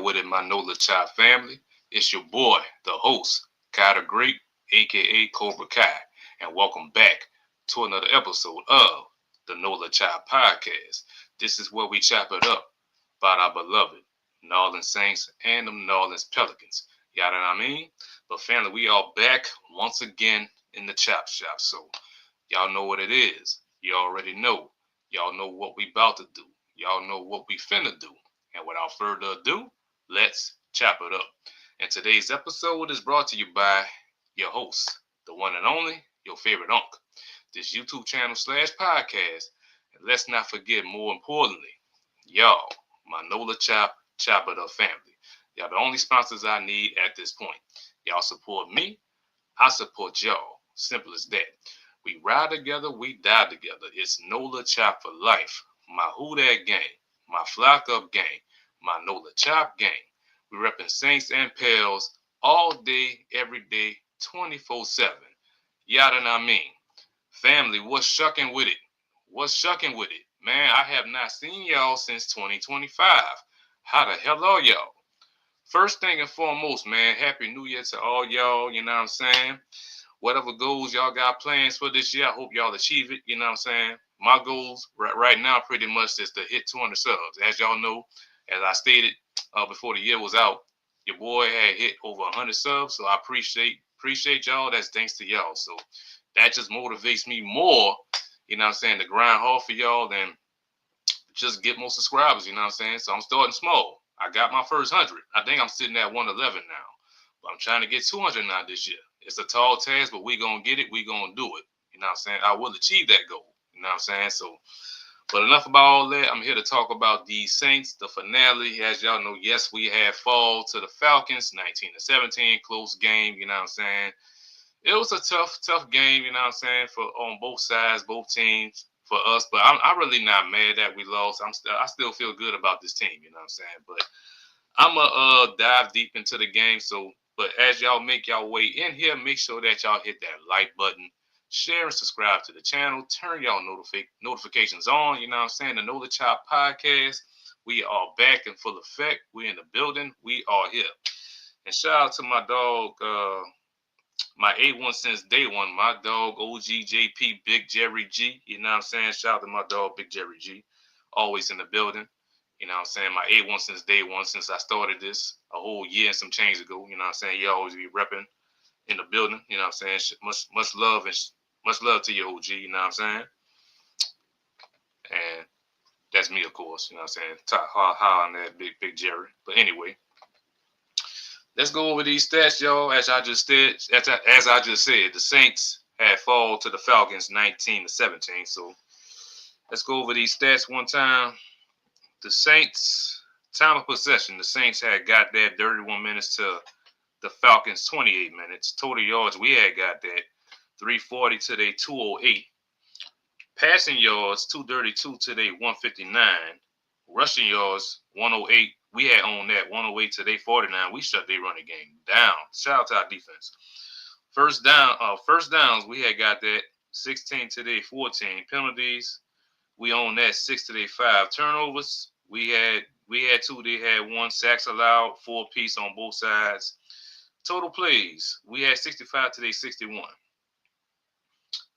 with it, my Nola Chop family? It's your boy, the host, Kai the Great, aka Cobra Kai, and welcome back to another episode of the Nola Chop Podcast. This is where we chop it up about our beloved New Orleans Saints and the New Orleans Pelicans. Y'all know what I mean? But family, we are back once again in the chop shop. So y'all know what it is. You already know. Y'all know what we about to do. Y'all know what we finna do. And without further ado, let's chop it up. And today's episode is brought to you by your host, the one and only, your favorite unc. This YouTube channel / podcast. And let's not forget, more importantly, y'all, my Nola Chop It Up family. Y'all the only sponsors I need at this point. Y'all support me, I support y'all. Simple as that. We ride together, we die together. It's Nola Chop for life. My Who Dat gang, my Flock Up gang, my Nola Chop gang. We reppin' Saints and Pels all day, every day, 24/7. Yada know what I mean. Family, what's shucking with it? What's shucking with it? Man, I have not seen y'all since 2025. How the hell are y'all? First thing and foremost, man, Happy New Year to all y'all, you know what I'm saying? Whatever goals y'all got plans for this year, I hope y'all achieve it, you know what I'm saying? My goals right now pretty much is to hit 200 subs. As y'all know, as I stated before the year was out, your boy had hit over 100 subs, so I appreciate y'all. That's thanks to y'all. So that just motivates me more, you know what I'm saying, to grind hard for y'all and just get more subscribers, you know what I'm saying? So I'm starting small. I got my first 100. I think I'm sitting at 111 now. But I'm trying to get 200 now this year. It's a tall task, but we going to get it. We going to do it. You know what I'm saying? I will achieve that goal. You know what I'm saying? So, but enough about all that. I'm here to talk about the Saints, the finale. As y'all know, yes, we had fall to the Falcons, 19-17, close game. You know what I'm saying? It was a tough game, you know what I'm saying, for on both sides, both teams for us. But I'm really not mad that we lost. I still feel good about this team, you know what I'm saying. But I'm gonna dive deep into the game. So, but as y'all make y'all way in here, make sure that y'all hit that like button, share and subscribe to the channel, turn y'all notifications on. You know what I'm saying? The Know the Chop podcast. We are back in full effect. We in the building. We are here. And shout out to my dog. My A1 since day one, my dog OGJP, Big Jerry G. You know what I'm saying? Shout out to my dog, Big Jerry G. Always in the building. You know what I'm saying? My A1 since day one, since I started this a whole year and some change ago. You know what I'm saying? He always be repping in the building. You know what I'm saying? Much love and much love to you, OG. You know what I'm saying? And that's me, of course. You know what I'm saying? Ha on that Big Jerry. But anyway. Let's go over these stats, y'all. As I just said, the Saints had fall to the Falcons 19-17. So let's go over these stats one time. The Saints, time of possession, the Saints had got that 31 minutes to the Falcons 28 minutes. Total yards, we had got that 340 to their 208. Passing yards, 232 to their 159. Rushing yards, 108. We had on that 108 to their 49. We shut their running game down. Shout out to our defense. First downs, we had got that 16 to their 14. Penalties, we own that 6 to their 5. Turnovers, we had 2. They had 1. Sacks allowed, 4 apiece on both sides. Total plays, we had 65 to their 61. All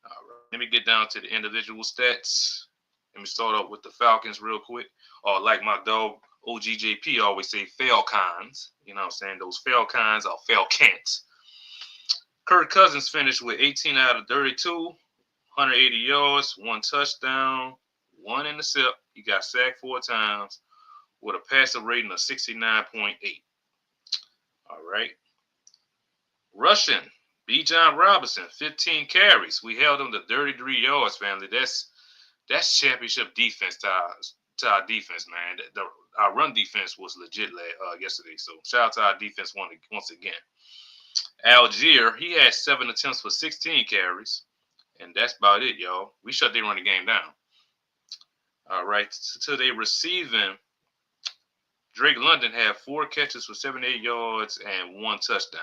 right, let me get down to the individual stats. Let me start off with the Falcons real quick. Or like my dog OGJP always say, Falcons. You know what I'm saying? Those Falcons are Falcons. Kirk Cousins finished with 18 out of 32, 180 yards, 1 touchdown, 1 intercept. He got sacked 4 times with a passer rating of 69.8. All right. Rushing, B. John Robinson, 15 carries. We held him to 33 yards, family. That's championship defense to our defense, man. Our run defense was legit yesterday. So shout out to our defense once again. Algier, he had 7 attempts for 16 carries. And that's about it, y'all. We shut their running game down. All right. To their receiving, Drake London had 4 catches for 78 yards and 1 touchdown.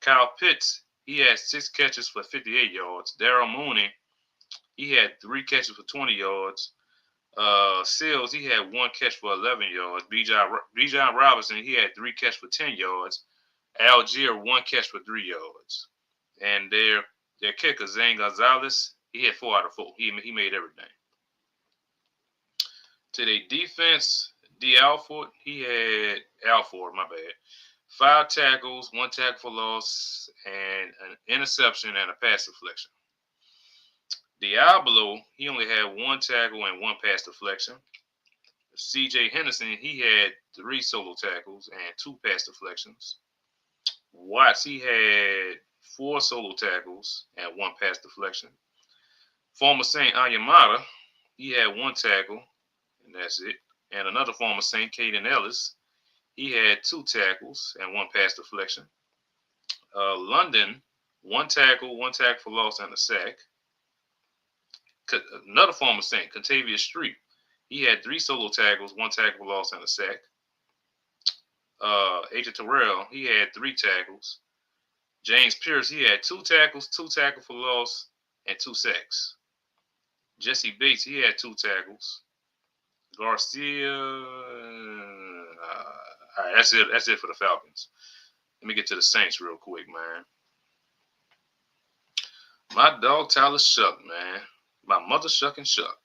Kyle Pitts, he had 6 catches for 58 yards. Darryl Mooney, he had 3 catches for 20 yards. Sills, he had 1 catch for 11 yards. Bijan Robinson, he had 3 catch for 10 yards. Algier, 1 catch for 3 yards. And their kicker, Zane Gonzalez, he had 4 out of 4. He made everything. To their defense, he had Alford, my bad. 5 tackles, 1 tackle for loss, and an interception and a pass deflection. Diablo, he only had 1 tackle and 1 pass deflection. C.J. Henderson, he had 3 solo tackles and 2 pass deflections. Watts, he had 4 solo tackles and 1 pass deflection. Former Saint Anyamata, he had 1 tackle, and that's it. And another former Saint, Caden Ellis, he had 2 tackles and 1 pass deflection. London, 1 tackle, 1 tackle for loss, and a sack. Another former Saint, Contavious Street, he had 3 solo tackles, 1 tackle for loss, and a sack. Agent Terrell, he had 3 tackles. James Pierce, he had 2 tackles, 2 tackles for loss, and 2 sacks. Jesse Bates, he had 2 tackles. Garcia, all right, that's it. That's it for the Falcons. Let me get to the Saints real quick, man. My dog Tyler Shough, man. My mother shucking Shough.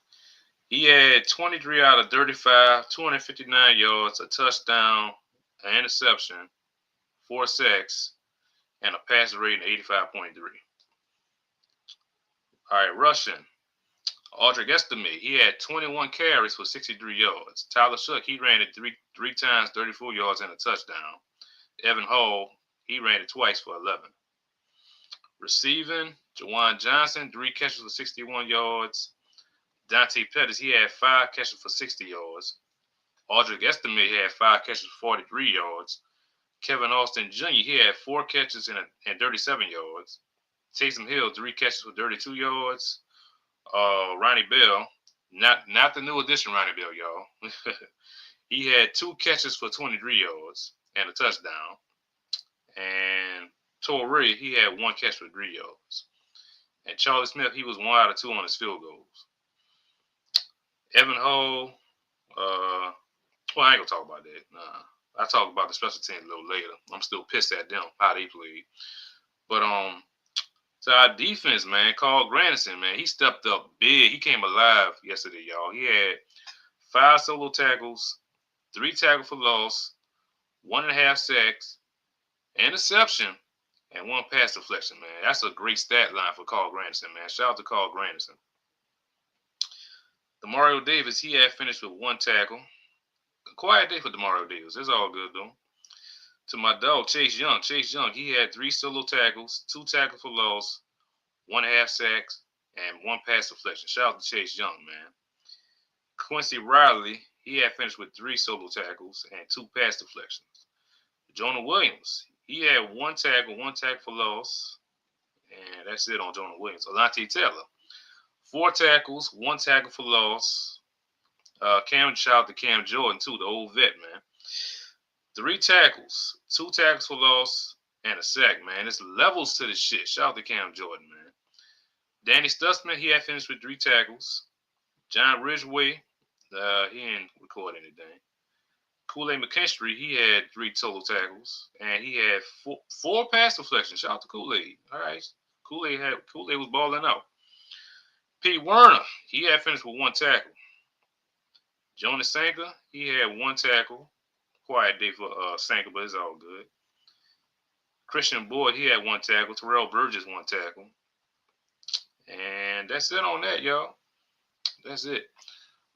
He had 23 out of 35, 259 yards, a touchdown, an interception, 4 sacks, and a passer rating of 85.3. All right, rushing. Audric Estime, he had 21 carries for 63 yards. Tyler Shough, he ran it three times, 34 yards, and a touchdown. Evan Hall, he ran it twice for 11. Receiving, Jawan Johnson, 3 catches for 61 yards. Dante Pettis, he had 5 catches for 60 yards. Audric Estime, he had 5 catches for 43 yards. Kevin Austin Jr., he had 4 catches and 37 yards. Taysom Hill, 3 catches for 32 yards. Ronnie Bell, not the new addition Ronnie Bell, y'all. He had 2 catches for 23 yards and a touchdown. And Torrey, he had 1 catch for 3 yards. And Charlie Smith, he was 1 out of 2 on his field goals. Evan Hall, well, I ain't gonna talk about that. Nah, I'll talk about the special teams a little later. I'm still pissed at them, how they played. But so our defense, man, Carl Granderson, man, he stepped up big. He came alive yesterday, y'all. He had 5 solo tackles, 3 tackles for loss, 1.5 sacks, interception, and 1 pass deflection, man. That's a great stat line for Carl Granderson, man. Shout out to Carl Granderson. Demario Davis, he had finished with 1 tackle. A quiet day for Demario Davis. It's all good, though. To my dog, Chase Young. Chase Young, he had 3 solo tackles, 2 tackles for loss, 1.5 sacks, and 1 pass deflection. Shout out to Chase Young, man. Quincy Riley, he had finished with 3 solo tackles and 2 pass deflections. Jonah Williams, he had 1 tackle, 1 tackle for loss, and that's it on Jonah Williams. Alante Taylor, 4 tackles, 1 tackle for loss. Shout out to Cam Jordan, too, the old vet, man. 3 tackles, 2 tackles for loss, and a sack, man. There's levels to this shit. Shout out to Cam Jordan, man. Danny Stutzman, he had finished with 3 tackles. John Ridgeway, he didn't record anything. Kool-Aid McKinstry, he had 3 total tackles, and he had 4 pass deflections. Shout out to Kool-Aid. All right, Kool-Aid was balling out. Pete Werner, he had finished with 1 tackle. Jonas Sanker, he had 1 tackle. Quiet day for Sanker, but it's all good. Christian Boyd, he had 1 tackle. Terrell Burgess, 1 tackle. And that's it on that, y'all. That's it.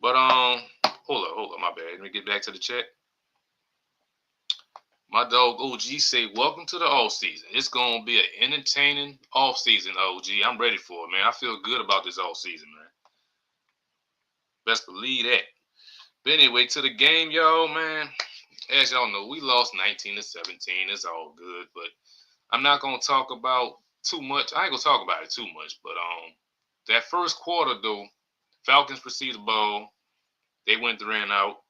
But hold up, my bad. Let me get back to the chat. My dog OG say, welcome to the off season. It's gonna be an entertaining off season, OG. I'm ready for it, man. I feel good about this off season, man. Best believe that. But anyway, to the game, y'all, man. As y'all know, we lost 19-17. It's all good, but I'm not gonna talk about too much. I ain't gonna talk about it too much, but that first quarter though, Falcons received the ball. They went 3 and out.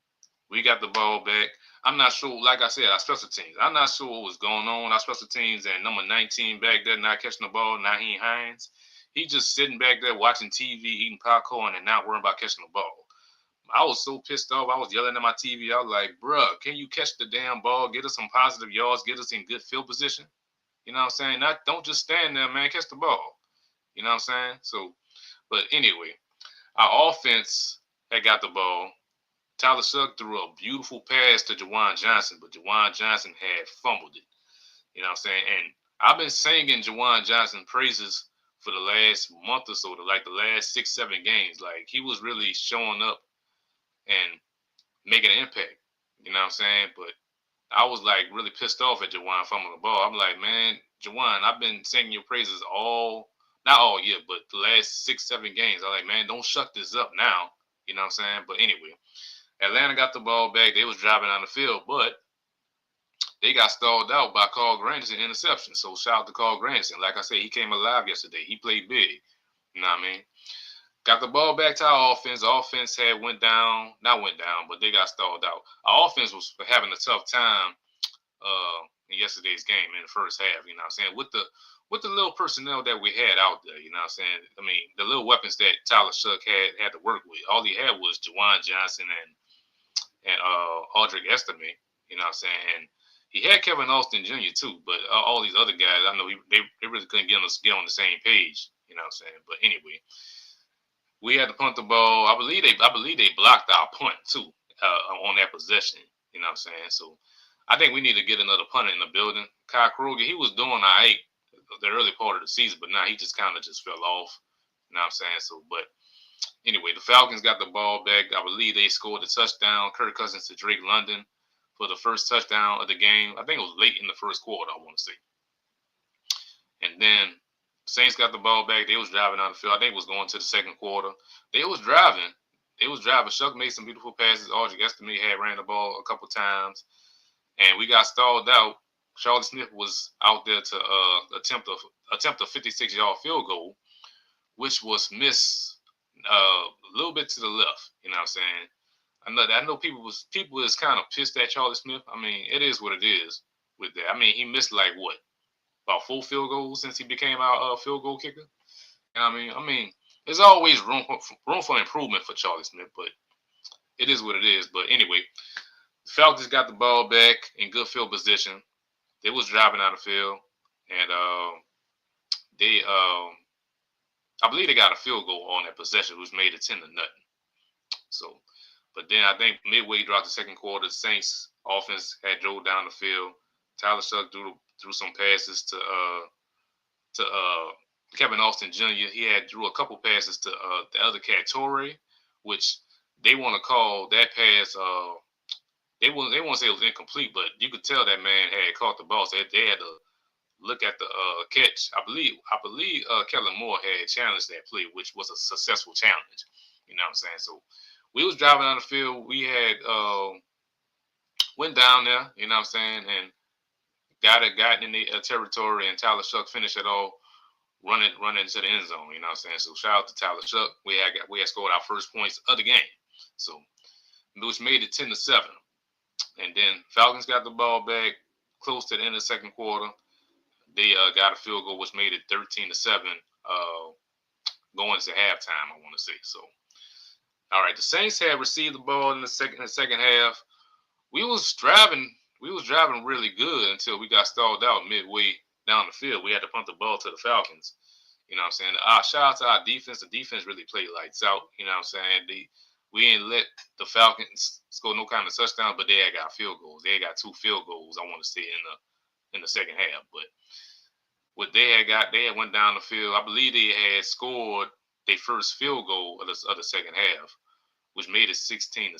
We got the ball back. I'm not sure, like I said, our special teams. I'm not sure what was going on. Our special teams and number 19 back there not catching the ball, Naheem Hines. He just sitting back there watching TV, eating popcorn, and not worrying about catching the ball. I was so pissed off. I was yelling at my TV. I was like, bruh, can you catch the damn ball? Get us some positive yards. Get us in good field position. You know what I'm saying? Don't just stand there, man. Catch the ball. You know what I'm saying? So, but anyway, our offense had got the ball. Tyler Shough threw a beautiful pass to Juwan Johnson, but Juwan Johnson had fumbled it. You know what I'm saying? And I've been singing Juwan Johnson praises for the last month or so, like the last 6, 7 games. Like he was really showing up and making an impact. You know what I'm saying? But I was like really pissed off at Juwan fumbling the ball. I'm like, man, Juwan, I've been singing your praises not all year, but the last 6, 7 games. I'm like, man, don't shut this up now. You know what I'm saying? But anyway, Atlanta got the ball back. They was driving on the field, but they got stalled out by Carl Granderson interception. So shout out to Carl Granderson. Like I said, he came alive yesterday. He played big. You know what I mean? Got the ball back to our offense. The offense not went down, but they got stalled out. Our offense was having a tough time in yesterday's game in the first half. You know what I'm saying? With the little personnel that we had out there, you know what I'm saying? I mean, the little weapons that Tyler Shough had to work with. All he had was Juwan Johnson and Audric Estime. You know what I'm saying? And he had Kevin Austin Jr. too, but all these other guys, I know they really couldn't get on the same page. You know what I'm saying? But anyway, we had to punt the ball. I believe they blocked our punt too on that possession. You know what I'm saying? So I think we need to get another punter in the building. Kyle Kruger, he was doing all right the early part of the season, but now he just kind of just fell off. You know what I'm saying? So, but anyway, the Falcons got the ball back. I believe they scored a touchdown. Kirk Cousins to Drake London for the first touchdown of the game. I think it was late in the first quarter, I want to say. And then Saints got the ball back. They was driving on the field. I think it was going to the second quarter. They was driving. Shough made some beautiful passes. Audric Estime had ran the ball a couple times. And we got stalled out. Charlie Smith was out there to attempt a 56-yard field goal, which was missed a little bit to the left. You know what I'm saying? I know people is kind of pissed at Charlie Smith. I mean, it is what it is with that. I mean, he missed like what, about 4 field goals since he became our field goal kicker. You know what I mean, there's always room for improvement for Charlie Smith, but it is what it is. But anyway, the Falcons got the ball back in good field position. They was driving out of the field, and I believe they got a field goal on that possession, which made it 10-0. So, but then I think midway throughout the second quarter, the Saints offense had drove down the field. Tyler Shough threw some passes to Kevin Austin Jr. He had drew a couple passes to the other cat Torrey, which they want to call that pass. They want to say it was incomplete, but you could tell that man had caught the ball. So they had to look at the catch. I believe Kellen Moore had challenged that play, which was a successful challenge. You know what I'm saying? So we was driving on the field. We had went down there. You know what I'm saying? And got in the territory, and Tyler Shough finished it all running into the end zone. You know what I'm saying? So shout out to Tyler Shough. We had scored our first points of the game. So which made it 10-7. And then Falcons got the ball back close to the end of the second quarter. They got a field goal, which made it 13-7 going to halftime, I want to say. So, all right, the Saints had received the ball in the second half. We was driving really good until we got stalled out midway down the field. We had to punt the ball to the Falcons. You know what I'm saying? Shout out to our defense. The defense really played lights out. You know what I'm saying? We ain't let the Falcons score no kind of touchdown, but they had got field goals. They had got 2 field goals, I want to say, in the second half. But what they had went down the field. I believe they had scored their first field goal of the second half, which made it 16-7.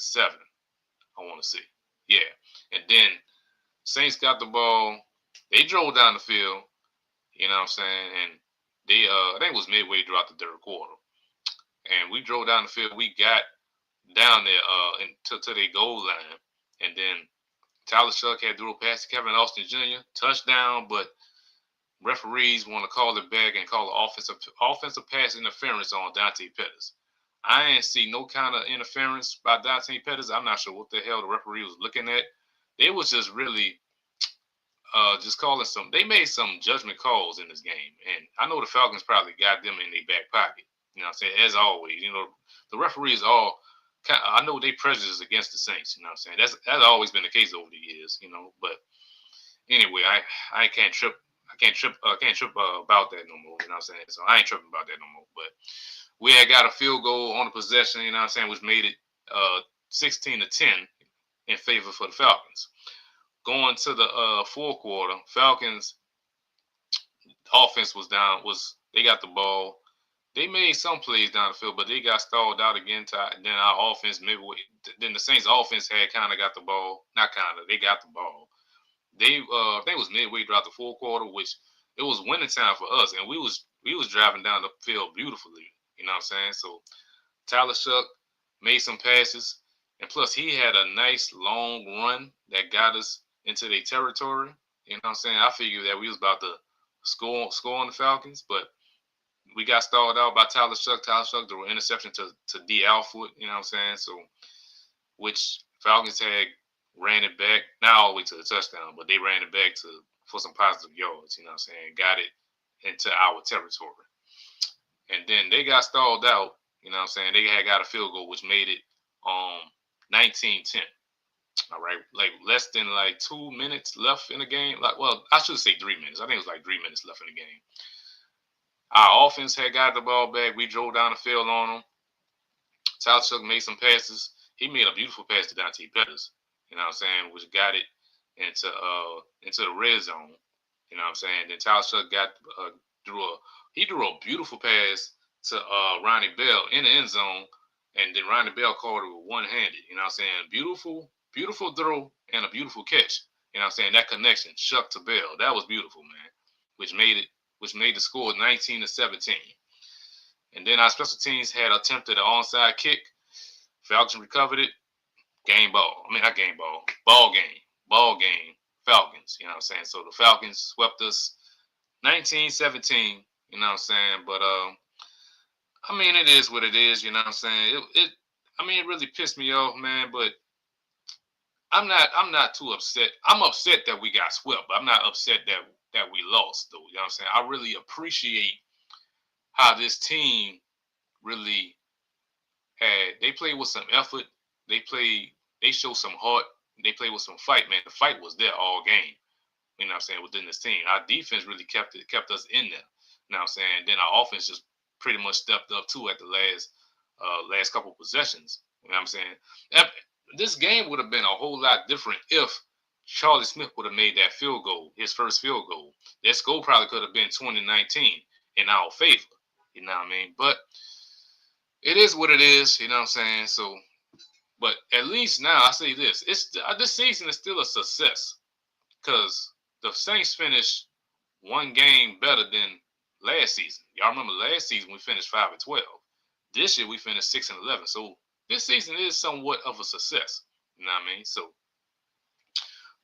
I want to say, yeah. And then Saints got the ball. They drove down the field. You know what I'm saying? And they I think it was midway throughout the third quarter, and we drove down the field. We got down there to their goal line, and then Tyler Shough had threw a pass to Kevin Austin Jr. touchdown, but referees want to call it back and call an offensive pass interference on Dante Pettis. I ain't see no kind of interference by Dante Pettis. I'm not sure what the hell the referee was looking at. They was just really just calling they made some judgment calls in this game, and I know the Falcons probably got them in their back pocket. You know what I'm saying? As always, you know, the referees all I know they prejudice against the Saints. You know what I'm saying? That's always been the case over the years. But anyway, I can't trip about that no more. You know what I'm saying? So I ain't tripping about that no more. But we had got a field goal on the possession. You know what I'm saying? Which made it 16-10 in favor for the Falcons. Going to the fourth quarter, Falcons offense was down. They got the ball. They made some plays down the field, but they got stalled out again. Then our offense midway. Then the Saints' offense had kind of got the ball. Not kind of. They got the ball. I think it was midway throughout the fourth quarter, which it was winning time for us, and we was driving down the field beautifully. You know what I'm saying? So Tyler Shough made some passes, and plus he had a nice long run that got us into their territory. You know what I'm saying? I figured that we was about to score on the Falcons, but we got stalled out by Tyler Shough. Tyler Shough threw an interception to D. Alford, you know what I'm saying? So, which Falcons had ran it back, not all the way to the touchdown, but they ran it back for some positive yards, you know what I'm saying? Got it into our territory. And then they got stalled out, you know what I'm saying? They had got a field goal, which made it 19-10. All right, like less than like 2 minutes left in the game. Well, I should say 3 minutes. I think it was like 3 minutes left in the game. Our offense had got the ball back. We drove down the field on them. Tyler Shough made some passes. He made a beautiful pass to Dante Pettis, you know what I'm saying, which got it into the red zone. You know what I'm saying? Then Tyler Shough drew a beautiful pass to Ronnie Bell in the end zone, and then Ronnie Bell caught it with one-handed. You know what I'm saying? Beautiful throw and a beautiful catch. You know what I'm saying? That connection, Shough to Bell, that was beautiful, man. Which made the score 19-17. And then our special teams had attempted an onside kick. Falcons recovered it. Not game ball. Ball game. Falcons. You know what I'm saying? So the Falcons swept us 19-17. You know what I'm saying? But it is what it is. You know what I'm saying? It really pissed me off, man. But I'm not too upset. I'm upset that we got swept, but I'm not upset that we lost, though. You know what I'm saying? I really appreciate how this team really they played with some effort. They showed some heart. They played with some fight, man. The fight was there all game. You know what I'm saying? Within this team. Our defense really kept us in there. You know what I'm saying? Then our offense just pretty much stepped up too at the last couple possessions. You know what I'm saying? This game would have been a whole lot different if Charlie Smith would have made that field goal, his first field goal. That score probably could have been 2019 in our favor. You know what I mean? But it is what it is. You know what I'm saying? So, but at least now I say this: this season is still a success because the Saints finished one game better than last season. Y'all remember last season we finished 5-12. This year we finished 6-11. So this season is somewhat of a success. You know what I mean? So,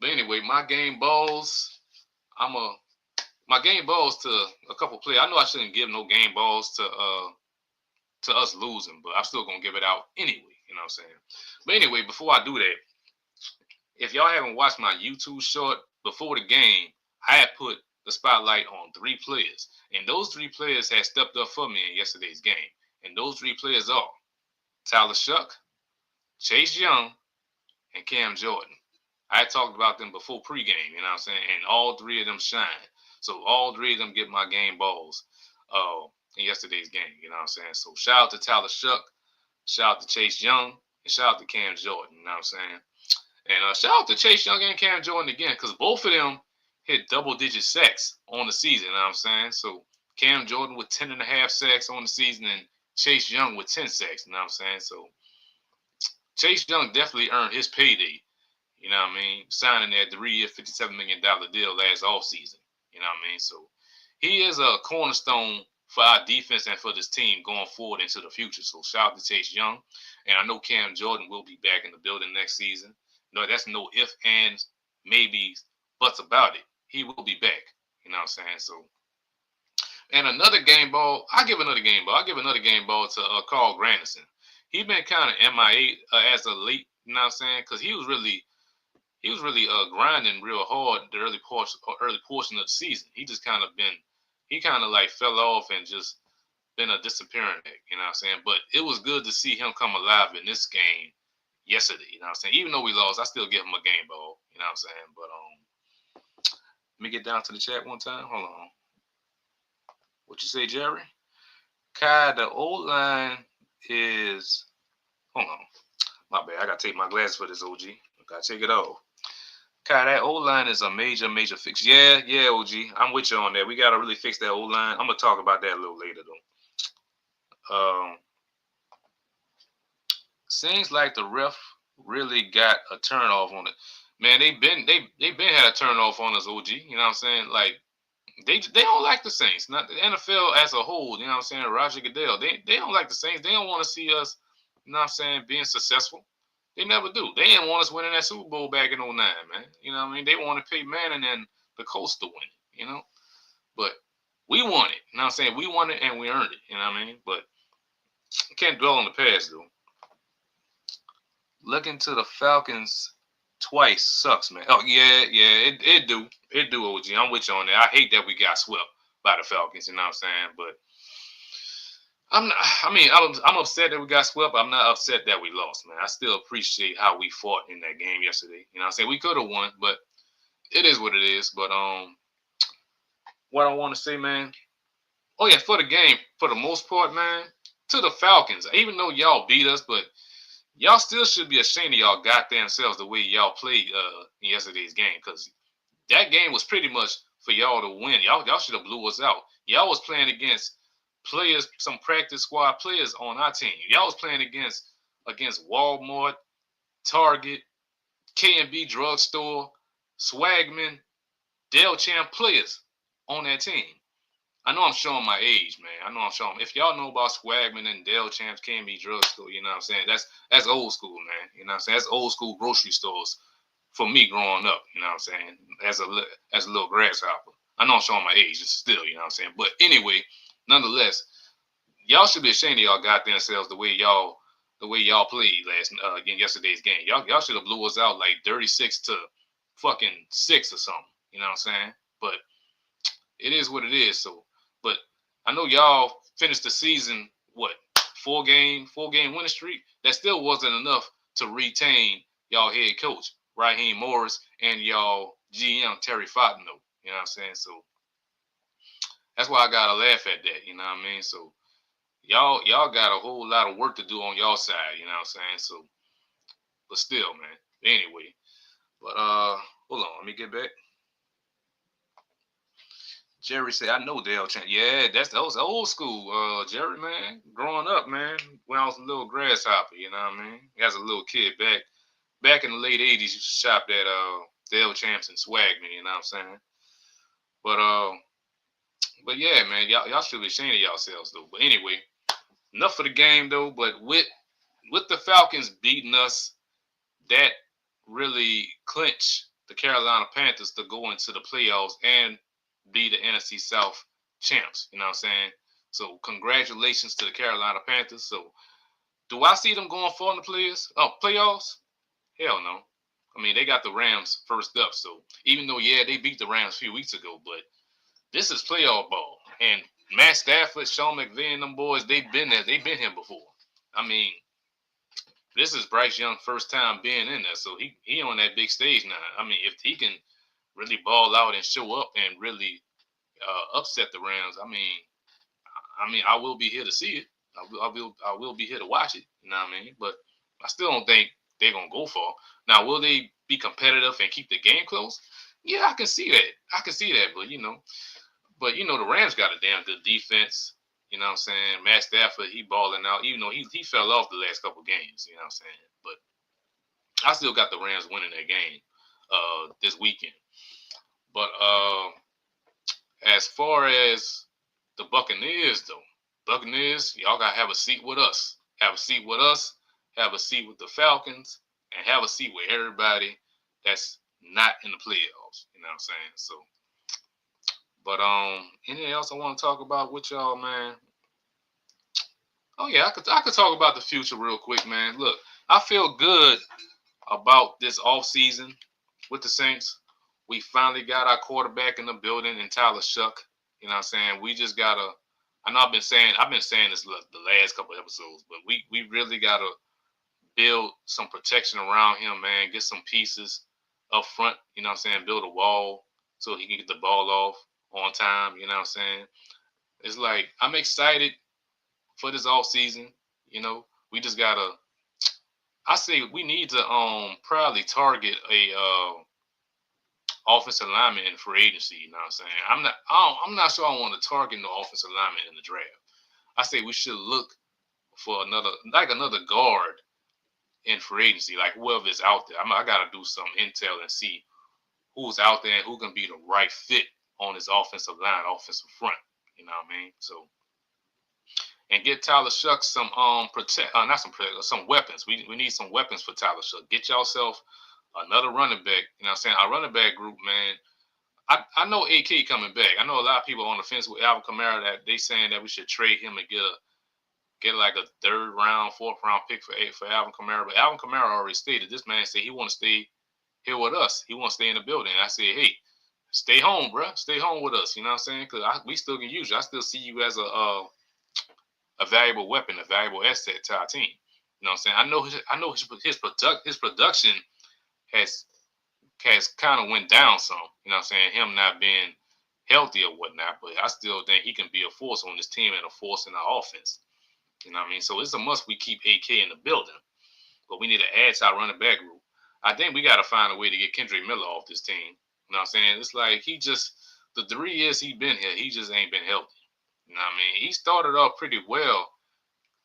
but anyway, my game balls to a couple players. I know I shouldn't give no game balls to us losing, but I'm still gonna give it out anyway. You know what I'm saying? But anyway, before I do that, if y'all haven't watched my YouTube short before the game, I had put the spotlight on 3 players, and those 3 players had stepped up for me in yesterday's game. And those 3 players are Tyler Shough, Chase Young, and Cam Jordan. I talked about them before pregame, you know what I'm saying? And all 3 of them shine. So all 3 of them get my game balls in yesterday's game, you know what I'm saying? So shout out to Tyler Shough, shout out to Chase Young, and shout out to Cam Jordan, you know what I'm saying? And shout out to Chase Young and Cam Jordan again, because both of them hit double-digit sacks on the season, you know what I'm saying? So Cam Jordan with 10.5 sacks on the season, and Chase Young with 10 sacks, you know what I'm saying? So Chase Young definitely earned his payday, you know what I mean? Signing that 3-year, $57 million deal last offseason, you know what I mean? So he is a cornerstone for our defense and for this team going forward into the future. So shout out to Chase Young. And I know Cam Jordan will be back in the building next season. No, that's no if, ands, maybes, buts about it. He will be back. You know what I'm saying? So, and another game ball, I'll give another game ball to Carl Granderson. He been kind of MIA as of late, you know what I'm saying? Because he was really grinding real hard the early portion of the season. He just kind of like fell off and just been a disappearing act, you know what I'm saying? But it was good to see him come alive in this game yesterday, you know what I'm saying? Even though we lost, I still give him a game ball, you know what I'm saying? But let me get down to the chat one time. Hold on. What you say, Jerry? Kai, the old line is. Hold on. My bad. I gotta take my glasses for this, OG. I gotta take it off. Kai, that old line is a major fix. Yeah, OG. I'm with you on that. We gotta really fix that old line. I'm gonna talk about that a little later though. Seems like the ref really got a turn off on it. Man, they been had a turn off on us, OG. You know what I'm saying? Like they don't like the Saints. Not the NFL as a whole, you know what I'm saying? Roger Goodell. They don't like the Saints. They don't want to see us, you know what I'm saying, being successful. They never do. They didn't want us winning that Super Bowl back in '09, man. You know what I mean? They wanted Peyton Manning and the Colts to win it, you know? But we won it. You know what I'm saying? We won it and we earned it. You know what I mean? But I can't dwell on the past, though. Looking to the Falcons twice sucks, man. Oh, yeah, it do. It do, OG. I'm with you on that. I hate that we got swept by the Falcons, you know what I'm saying? But I'm upset that we got swept. I'm not upset that we lost, man. I still appreciate how we fought in that game yesterday. You know what I'm saying? We could have won, but it is what it is. But what I want to say, man. Oh yeah, for the game, for the most part, man, to the Falcons. Even though y'all beat us, but y'all still should be ashamed of y'all goddamn selves the way y'all played in yesterday's game, because that game was pretty much for y'all to win. Y'all should have blew us out. Y'all was playing against players, some practice squad players on our team. Y'all was playing against Walmart, Target, K&B drugstore, Swagman, Dell Champ players on that team. I know I'm showing my age, man. I know I'm showing. If y'all know about Swagman and Dell Champs, K&B drugstore, you know what I'm saying? That's old school, man. You know what I'm saying? That's old school grocery stores for me growing up, you know what I'm saying? As a little grasshopper. I know I'm showing my age still, you know what I'm saying? But anyway, nonetheless, y'all should be ashamed of y'all goddamn selves the way y'all played in yesterday's game. Y'all should have blew us out like 36 to fucking 6 or something. You know what I'm saying? But it is what it is. So, but I know y'all finished the season what 4-game winning streak. That still wasn't enough to retain y'all head coach Raheem Morris and y'all GM Terry Fontenot. You know what I'm saying? So that's why I gotta laugh at that. You know what I mean? So y'all got a whole lot of work to do on y'all side. You know what I'm saying? So, but still, man. Anyway, but hold on, let me get back. Jerry said, I know Dale Champ. Yeah, that was old school, Jerry, man. Growing up, man, when I was a little grasshopper, you know what I mean? As a little kid back in the late 80s, used to shop at Dale Champs and Swagman, you know what I'm saying? But yeah, man, y'all should be ashamed of yourselves though. But anyway, enough for the game though. But with the Falcons beating us, that really clinched the Carolina Panthers to go into the playoffs and be the NFC South champs. You know what I'm saying? So congratulations to the Carolina Panthers. So do I see them going far in the playoffs? Hell no. I mean, they got the Rams first up. So even though, yeah, they beat the Rams a few weeks ago, but this is playoff ball. And Matt Stafford, Sean McVay, and them boys, they've been there. They've been here before. I mean, this is Bryce Young's first time being in there. So he on that big stage now. I mean, if he can really ball out and show up and really upset the Rams, I mean, I will be here to see it. I will be here to watch it. You know what I mean? But I still don't think they're gonna go far. Now, will they be competitive and keep the game close? Yeah, I can see that. But the Rams got a damn good defense. You know what I'm saying? Matt Stafford, he balling out, even though he fell off the last couple games. You know what I'm saying? But I still got the Rams winning that game this weekend. But as far as the Buccaneers, though, y'all gotta have a seat with us. Have a seat with us. Have a seat with the Falcons, and have a seat with everybody that's not in the playoffs. You know what I'm saying? So, but anything else I want to talk about with y'all, man? Oh yeah, I could talk about the future real quick, man. Look, I feel good about this offseason with the Saints. We finally got our quarterback in the building in Tyler Shough. You know what I'm saying? We just gotta. I know I've been saying this the last couple of episodes, but we really gotta build some protection around him, man. Get some pieces up front, you know what I'm saying? Build a wall so he can get the ball off on time, you know what I'm saying? It's like I'm excited for this off season. You know, we just gotta. I say we need to probably target a offensive lineman in free agency. You know what I'm saying? I'm not sure I want to target no offensive lineman in the draft. I say we should look for another guard in free agency, like whoever is out there. I gotta do some intel and see who's out there and who can be the right fit on this offensive line, offensive front. You know what I mean? So and get Tyler Shough some not some weapons. We need some weapons for Tyler Shough. Get yourself another running back. You know what I'm saying? Our running back group, man. I know AK coming back. I know a lot of people on the fence with Alvin Kamara that they saying that we should trade him and get like a third round, fourth round pick for Alvin Kamara. But Alvin Kamara already stated this man said he want to stay here with us. He want to stay in the building. And I said, hey, stay home, bro. Stay home with us. You know what I'm saying? Because we still can use you. I still see you as a valuable weapon, a valuable asset to our team. You know what I'm saying? I know his production has kind of went down some. You know what I'm saying? Him not being healthy or whatnot, but I still think he can be a force on this team and a force in our offense. You know what I mean? So it's a must we keep AK in the building, but we need to add to our running back group. I think we got to find a way to get Kendrick Miller off this team. You know what I'm saying? It's like the 3 years he been here, he just ain't been healthy. You know what I mean? He started off pretty well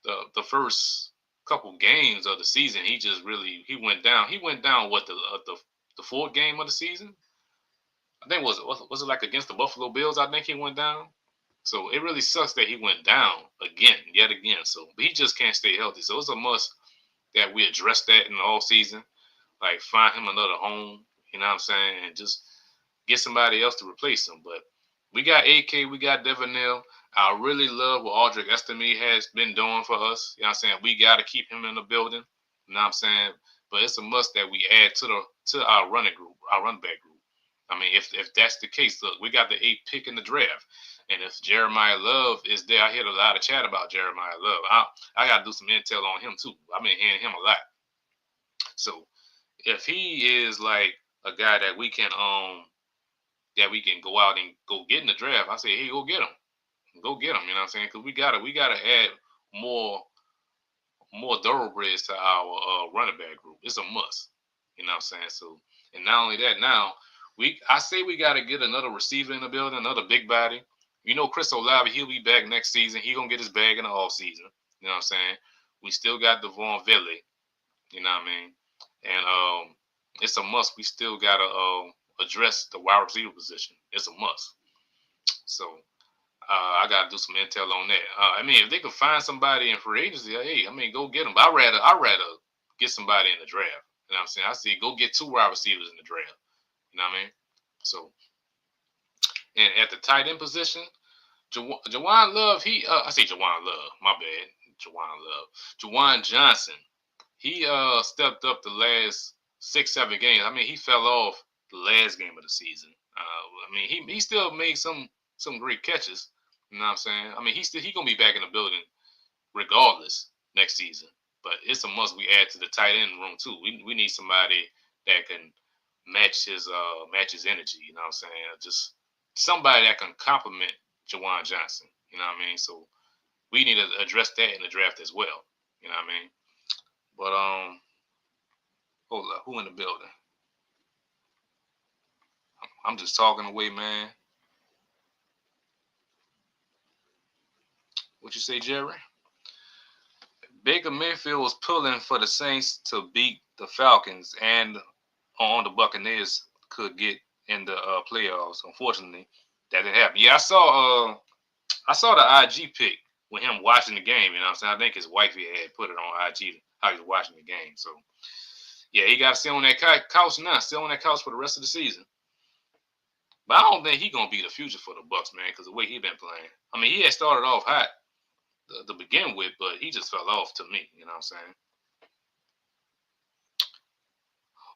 the first couple games of the season. He went down. He went down what the fourth game of the season? I think was it like against the Buffalo Bills? I think he went down. So it really sucks that he went down yet again. So but he just can't stay healthy. So it's a must that we address that in the off season. Like find him another home. You know what I'm saying? And just get somebody else to replace him. But we got AK, we got Devanil. I really love what Audric Estime has been doing for us. You know what I'm saying? We got to keep him in the building. You know what I'm saying? But it's a must that we add to our running back group. I mean, if that's the case, look, we got the 8th pick in the draft. And if Jeremiah Love is there, I hear a lot of chat about Jeremiah Love. I got to do some intel on him, too. I've been hearing him a lot. So if he is like a guy that we can go out and go get in the draft, I say, hey, go get him. Go get him, you know what I'm saying? Because we gotta add more thoroughbreds to our running back group. It's a must, you know what I'm saying? So, and not only that, now I say we gotta get another receiver in the building, another big body. You know, Chris Olave, he'll be back next season. He gonna get his bag in the off season. You know what I'm saying? We still got Devon Villey, you know what I mean? And it's a must. We still gotta address the wide receiver position. It's a must. So. I gotta do some intel on that. I mean, if they could find somebody in free agency, hey, I mean, go get them. But I'd rather get somebody in the draft. You know what I'm saying? I see go get 2 wide receivers in the draft. You know what I mean? So, and at the tight end position, Jawan Love, I say Jawan Love, my bad, Jawan Love, Jawan Johnson, he stepped up the last 6-7 games. I mean, he fell off the last game of the season. I mean, he still made some great catches. You know what I'm saying? I mean, he gonna be back in the building regardless next season. But it's a must we add to the tight end room too. We need somebody that can match his energy. You know what I'm saying? Just somebody that can complement Jawan Johnson. You know what I mean? So we need to address that in the draft as well. You know what I mean? But hold up, who in the building? I'm just talking away, man. What you say, Jerry? Baker Mayfield was pulling for the Saints to beat the Falcons, and on the Buccaneers could get in the playoffs. Unfortunately, that didn't happen. Yeah, I saw the IG pic with him watching the game. You know what I'm saying? I think his wife had put it on IG how he was watching the game. So yeah, he got to sit on that couch now. Sit on that couch for the rest of the season. But I don't think he's gonna be the future for the Bucs, man, because the way he been playing. I mean, he had started off hot to begin with, but he just fell off to me. You know what I'm saying?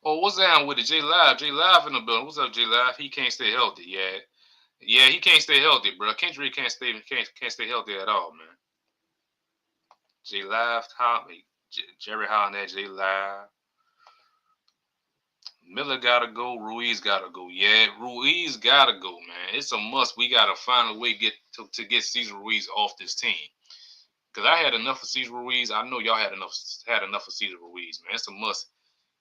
Oh, what's down with it? J Live in the building. What's up, J Live? He can't stay healthy. Yeah. Yeah, he can't stay healthy, bro. Kendrick can't stay healthy at all, man. J Live, Jerry Holland, J Live. Miller gotta go. Ruiz gotta go. Yeah, Ruiz gotta go, man. It's a must. We gotta find a way to get Cesar Ruiz off this team. Cause I had enough of Cesar Ruiz. I know y'all had enough of Cesar Ruiz, man. It's a must.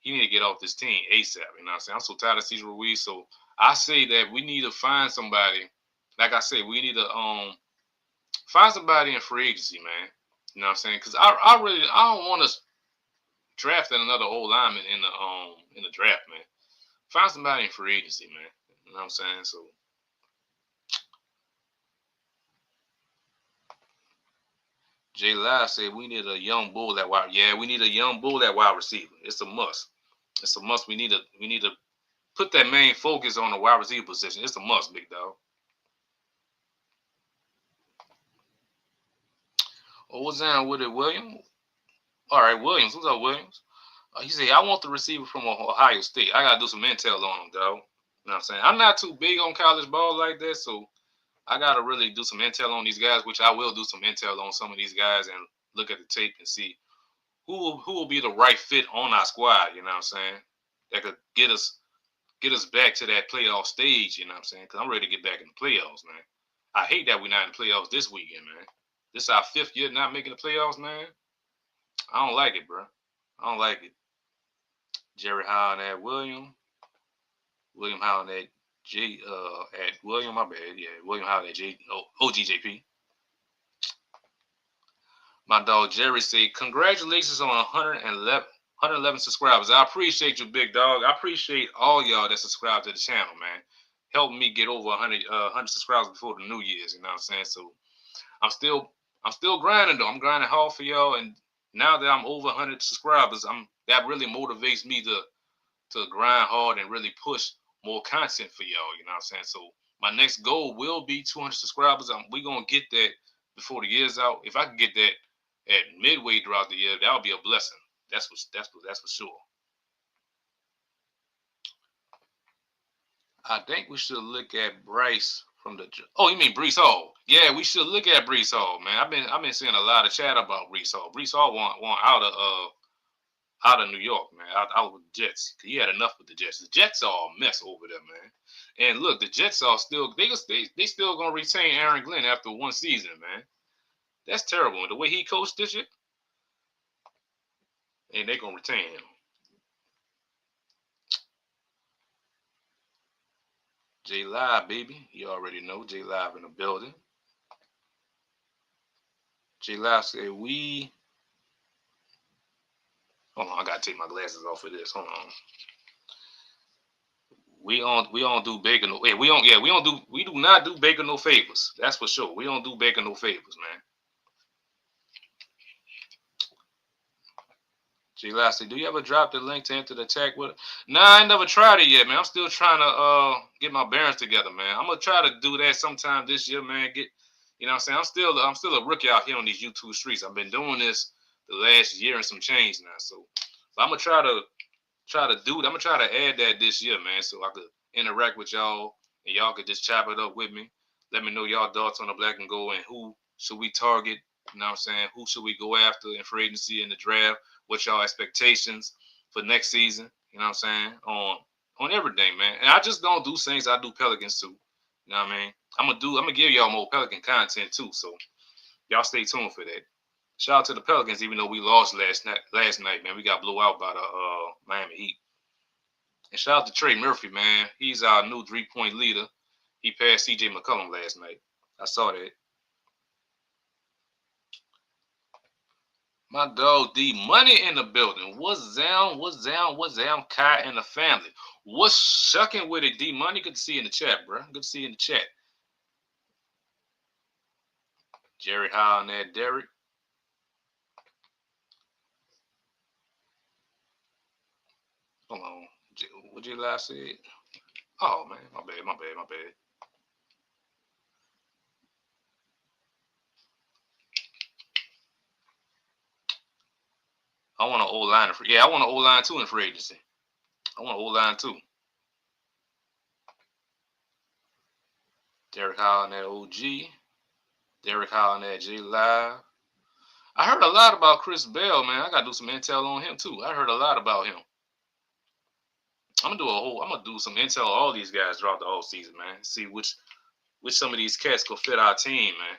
He need to get off this team ASAP. You know what I'm saying? I'm so tired of Cesar Ruiz. So I say that we need to find somebody. Like I said, we need to find somebody in free agency, man. You know what I'm saying? Cause I don't want to draft another old lineman in the draft, man. Find somebody in free agency, man. You know what I'm saying? So Jay Live said we need a young bull at wide. Yeah, we need a young bull at wide receiver. It's a must. It's a must. We need to put that main focus on the wide receiver position. It's a must, big dog. Oh, what's down with it, William? All right, Williams. What's up, Williams? He said, I want the receiver from Ohio State. I got to do some intel on him, dog. You know what I'm saying? I'm not too big on college ball like that, so I got to really do some intel on these guys, which I will do some intel on some of these guys and look at the tape and see who will be the right fit on our squad, you know what I'm saying? That could get us back to that playoff stage, you know what I'm saying? Because I'm ready to get back in the playoffs, man. I hate that we're not in the playoffs this weekend, man. This is our 5th year not making the playoffs, man. I don't like it, bro. I don't like it. Jerry Howard at William Howard at William, my bad, yeah, William Howard at OGJP. My dog Jerry said, congratulations on 111 subscribers. I appreciate you, big dog. I appreciate all y'all that subscribe to the channel, man. Helping me get over 100 subscribers before the New Year's, you know what I'm saying? So I'm still I'm still grinding though. I'm grinding hard for y'all, and now that I'm over 100 subscribers, that really motivates me to grind hard and really push more content for y'all. You know what I'm saying? So my next goal will be 200 subscribers. We gonna get that before the year's out. If I can get that at midway throughout the year, that'll be a blessing. That's for sure. I think we should look at Bryce from the. Oh, you mean Brees Hall? Yeah, we should look at Brees Hall, man. I've been seeing a lot of chat about Brees Hall. Brees Hall want out of New York, man, out with the Jets. He had enough with the Jets. The Jets are a mess over there, man. And look, the Jets are still they still gonna retain Aaron Glenn after one season, man. That's terrible. The way he coached this year, and they gonna retain him. J Live, baby. You already know J Live in the building. J Live said we. Hold on, I gotta take my glasses off for this. Hold on. We don't do Baker no. We do not do Baker no favors. That's for sure. We don't do Baker no favors, man. G Lassie, do you ever drop the link to enter the tag with it? Nah, I ain't never tried it yet, man. I'm still trying to get my bearings together, man. I'm gonna try to do that sometime this year, man. You know what I'm saying? I'm still a rookie out here on these YouTube streets. I've been doing this the last year and some change now. So I'm gonna I'm gonna try to add that this year, man, so I could interact with y'all and y'all could just chop it up with me. Let me know y'all thoughts on the black and gold and who should we target. You know what I'm saying? Who should we go after in free agency in the draft? What's y'all expectations for next season? You know what I'm saying? On everything, man. And I just don't do Saints, I do Pelicans too. You know what I mean? I'm gonna give y'all more Pelican content too. So y'all stay tuned for that. Shout out to the Pelicans, even though we lost last night, man. We got blew out by the Miami Heat. And shout out to Trey Murphy, man. He's our new 3-point leader. He passed CJ McCollum last night. I saw that. My dog D Money in the building. What's down? What's down? What's down? Kai and the family. What's shucking with it, D Money? Good to see you in the chat, bro. Good to see you in the chat. Jerry Howe and that Derek. Hold on. What you last said? Oh man, my bad. I want an old line. Yeah, I want an old line too in free agency. I want an old line too. Derek Hall and that OG. Derek Hall and that J Live. I heard a lot about Chris Bell, man. I gotta do some intel on him too. I heard a lot about him. I'm gonna do some intel on all these guys throughout the whole season, man. See which some of these cats could fit our team, man.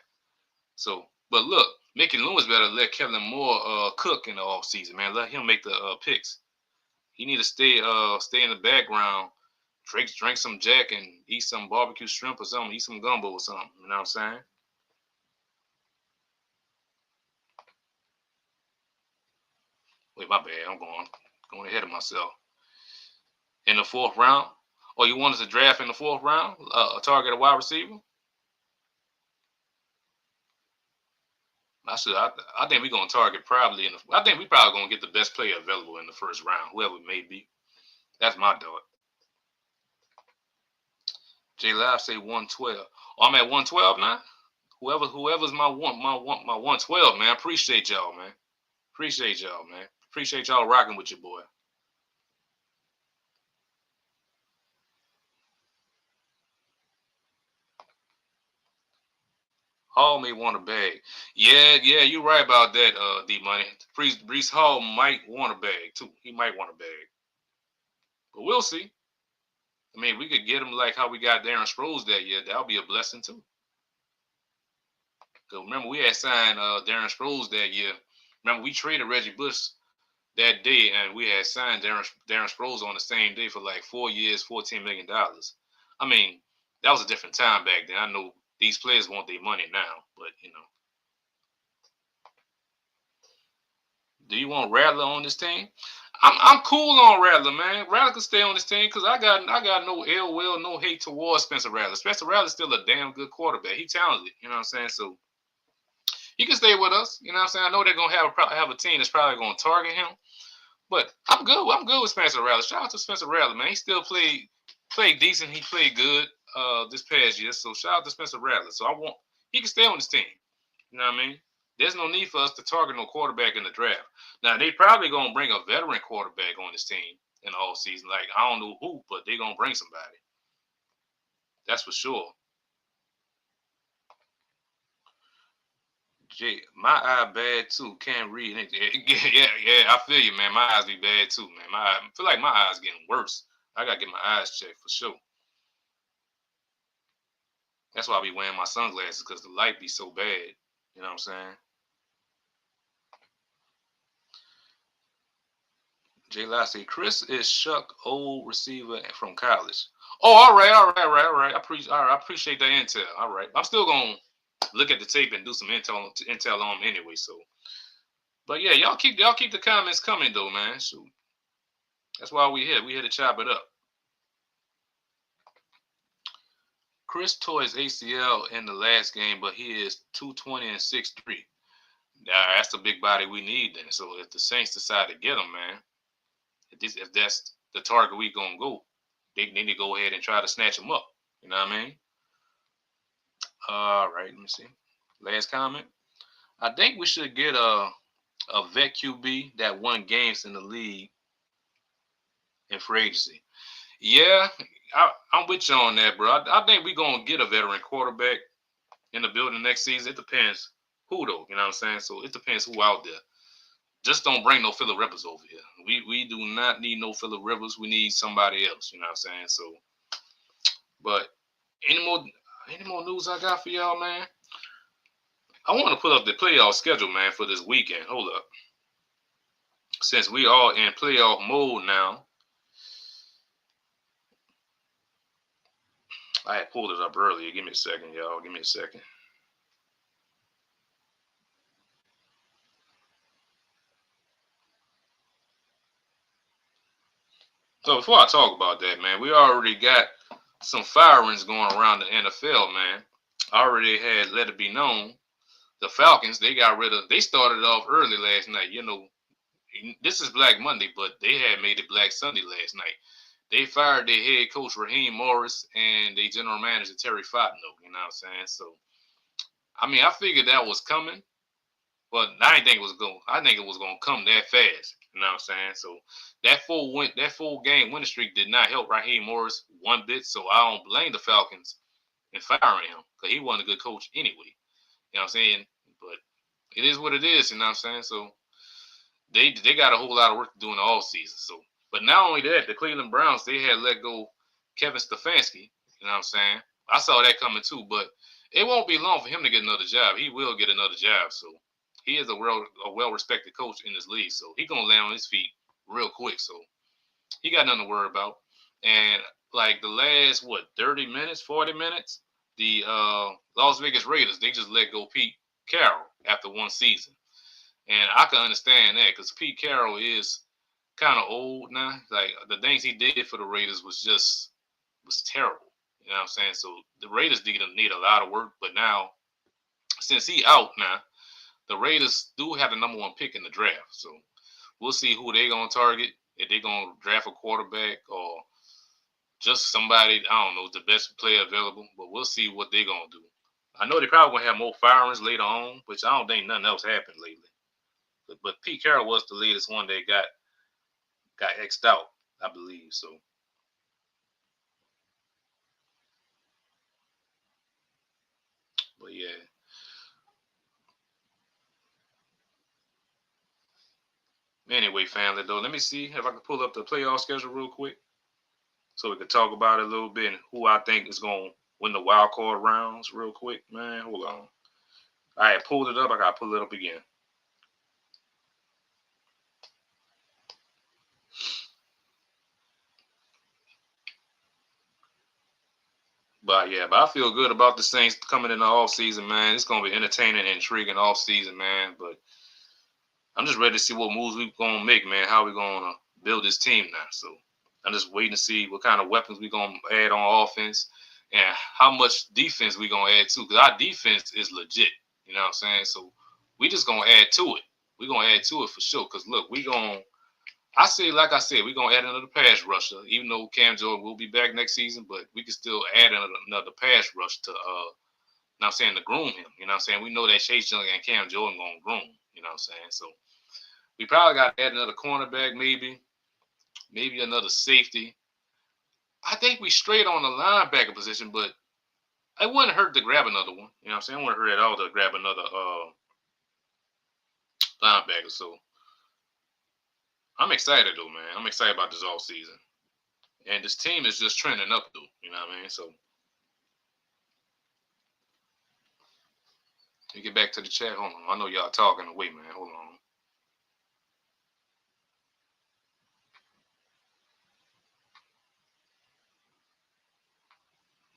So, but look, Mickey Loomis better let Kevin Moore cook in the off season, man. Let him make the picks. He need to stay in the background, drink some Jack and eat some barbecue shrimp or something, eat some gumbo or something. You know what I'm saying? Wait, my bad. I'm going ahead of myself. In the fourth round, or you want us to draft in the fourth round, a target a wide receiver? I think we're gonna target probably I think we probably gonna get the best player available in the first round, whoever it may be. That's my thought. J Live say 112. Oh, I'm at 112 now. Whoever's my 112, man. Appreciate y'all, man. Appreciate y'all rocking with your boy. Hall may want a bag. Yeah, you're right about that, D Money. Brees Hall might want a bag too. He might want a bag. But we'll see. I mean, we could get him like how we got Darren Sproles that year. That'll be a blessing too. Because remember, we had signed Darren Sproles that year. Remember, we traded Reggie Bush that day, and we had signed Darren Sproles on the same day for like 4 years, $14 million. I mean, that was a different time back then. I know these players want their money now, but you know. Do you want Rattler on this team? I'm cool on Rattler, man. Rattler can stay on this team because I got no ill will, no hate towards Spencer Rattler. Spencer Rattler's still a damn good quarterback. He's talented, you know what I'm saying? So he can stay with us. You know what I'm saying? I know they're gonna have a team that's probably gonna target him, but I'm good. I'm good with Spencer Rattler. Shout out to Spencer Rattler, man. He still played decent. He played good this past year. So shout out to Spencer Rattler. So he can stay on this team. You know what I mean? There's no need for us to target no quarterback in the draft. Now they probably gonna bring a veteran quarterback on this team in the whole season. Like I don't know who, but they're gonna bring somebody. That's for sure. Jay, my eye bad too. Can't read anything. Yeah. I feel you, man. My eyes be bad too, man. I feel like my eyes getting worse. I gotta get my eyes checked for sure. That's why I be wearing my sunglasses because the light be so bad. You know what I'm saying? Jay Lassie, Chris is Shough, old receiver from college. Oh, all right. I appreciate that intel. All right, I'm still gonna look at the tape and do some intel on him anyway. So, but yeah, y'all keep the comments coming though, man. Shoot, that's why we here. We here to chop it up. Chris tore his ACL in the last game, but he is 220 and 6'3". That's the big body we need then. So if the Saints decide to get him, man. If that's the target we gonna go, they need to go ahead and try to snatch him up. You know what I mean? All right, let me see. Last comment. I think we should get a vet QB that won games in the league in free agency. Yeah, I'm with you on that, bro. I think we're gonna get a veteran quarterback in the building next season. It depends who though. You know what I'm saying? So it depends who out there. Just don't bring no Phillip Rivers over here. We do not need no Phillip Rivers. We need somebody else. You know what I'm saying? So, but any more news I got for y'all, man? I want to put up the playoff schedule, man, for this weekend. Hold up. Since we are in playoff mode now, I had pulled it up earlier. Give me a second, y'all. Give me a second. So before I talk about that, man, we already got some firings going around the NFL, man. I already had let it be known. The Falcons, they started off early last night. You know, this is Black Monday, but they had made it Black Sunday last night. They fired their head coach Raheem Morris and their general manager Terry Fontenot. You know what I'm saying? So, I mean, I figured that was coming, but I didn't think it was going. I think it was going to come that fast. You know what I'm saying? So that full game winning streak did not help Raheem Morris one bit. So I don't blame the Falcons and firing him because he wasn't a good coach anyway. You know what I'm saying? But it is what it is. You know what I'm saying? So they got a whole lot of work to do in the off season. So, but not only that, the Cleveland Browns they had let go Kevin Stefanski. You know what I'm saying? I saw that coming too, but it won't be long for him to get another job. He will get another job. So he is a well respected coach in this league. So he gonna land on his feet real quick. So he got nothing to worry about. And like the last 30 minutes, 40 minutes, the Las Vegas Raiders they just let go Pete Carroll after one season. And I can understand that because Pete Carroll is kind of old now. Like the things he did for the Raiders was terrible. You know what I'm saying? So the Raiders need a lot of work. But now, since he out now, the Raiders do have the number one pick in the draft. So we'll see who they gonna target. If they gonna draft a quarterback or just somebody, I don't know, the best player available. But we'll see what they gonna do. I know they probably gonna have more firings later on, which I don't think nothing else happened lately. But Pete Carroll was the latest one that got X'd out, I believe. So, but yeah. Anyway, family, though, let me see if I can pull up the playoff schedule real quick so we can talk about it a little bit and who I think is going to win the wild card rounds real quick. Man, hold on. I had pulled it up. I got to pull it up again. But yeah, but I feel good about the Saints coming in the off season, man. It's gonna be entertaining and intriguing off season, man. But I'm just ready to see what moves we gonna make, man. How we gonna build this team now. So I'm just waiting to see what kind of weapons we gonna add on offense and how much defense we gonna add too. Because our defense is legit. You know what I'm saying? So we just gonna add to it. We gonna add to it for sure. Cause look, like I said, we're gonna add another pass rusher, even though Cam Jordan will be back next season, but we can still add another pass rush to you know what I'm saying, to groom him. You know what I'm saying? We know that Chase Young and Cam Jordan gonna groom. You know what I'm saying? So we probably got to add another cornerback, maybe another safety. I think we straight on the linebacker position, but it wouldn't hurt to grab another one. You know what I'm saying? It wouldn't hurt at all to grab another linebacker. So I'm excited though, man. I'm excited about this off season. And this team is just trending up though. You know what I mean? So let me get back to the chat. Hold on. I know y'all talking away, man. Hold on.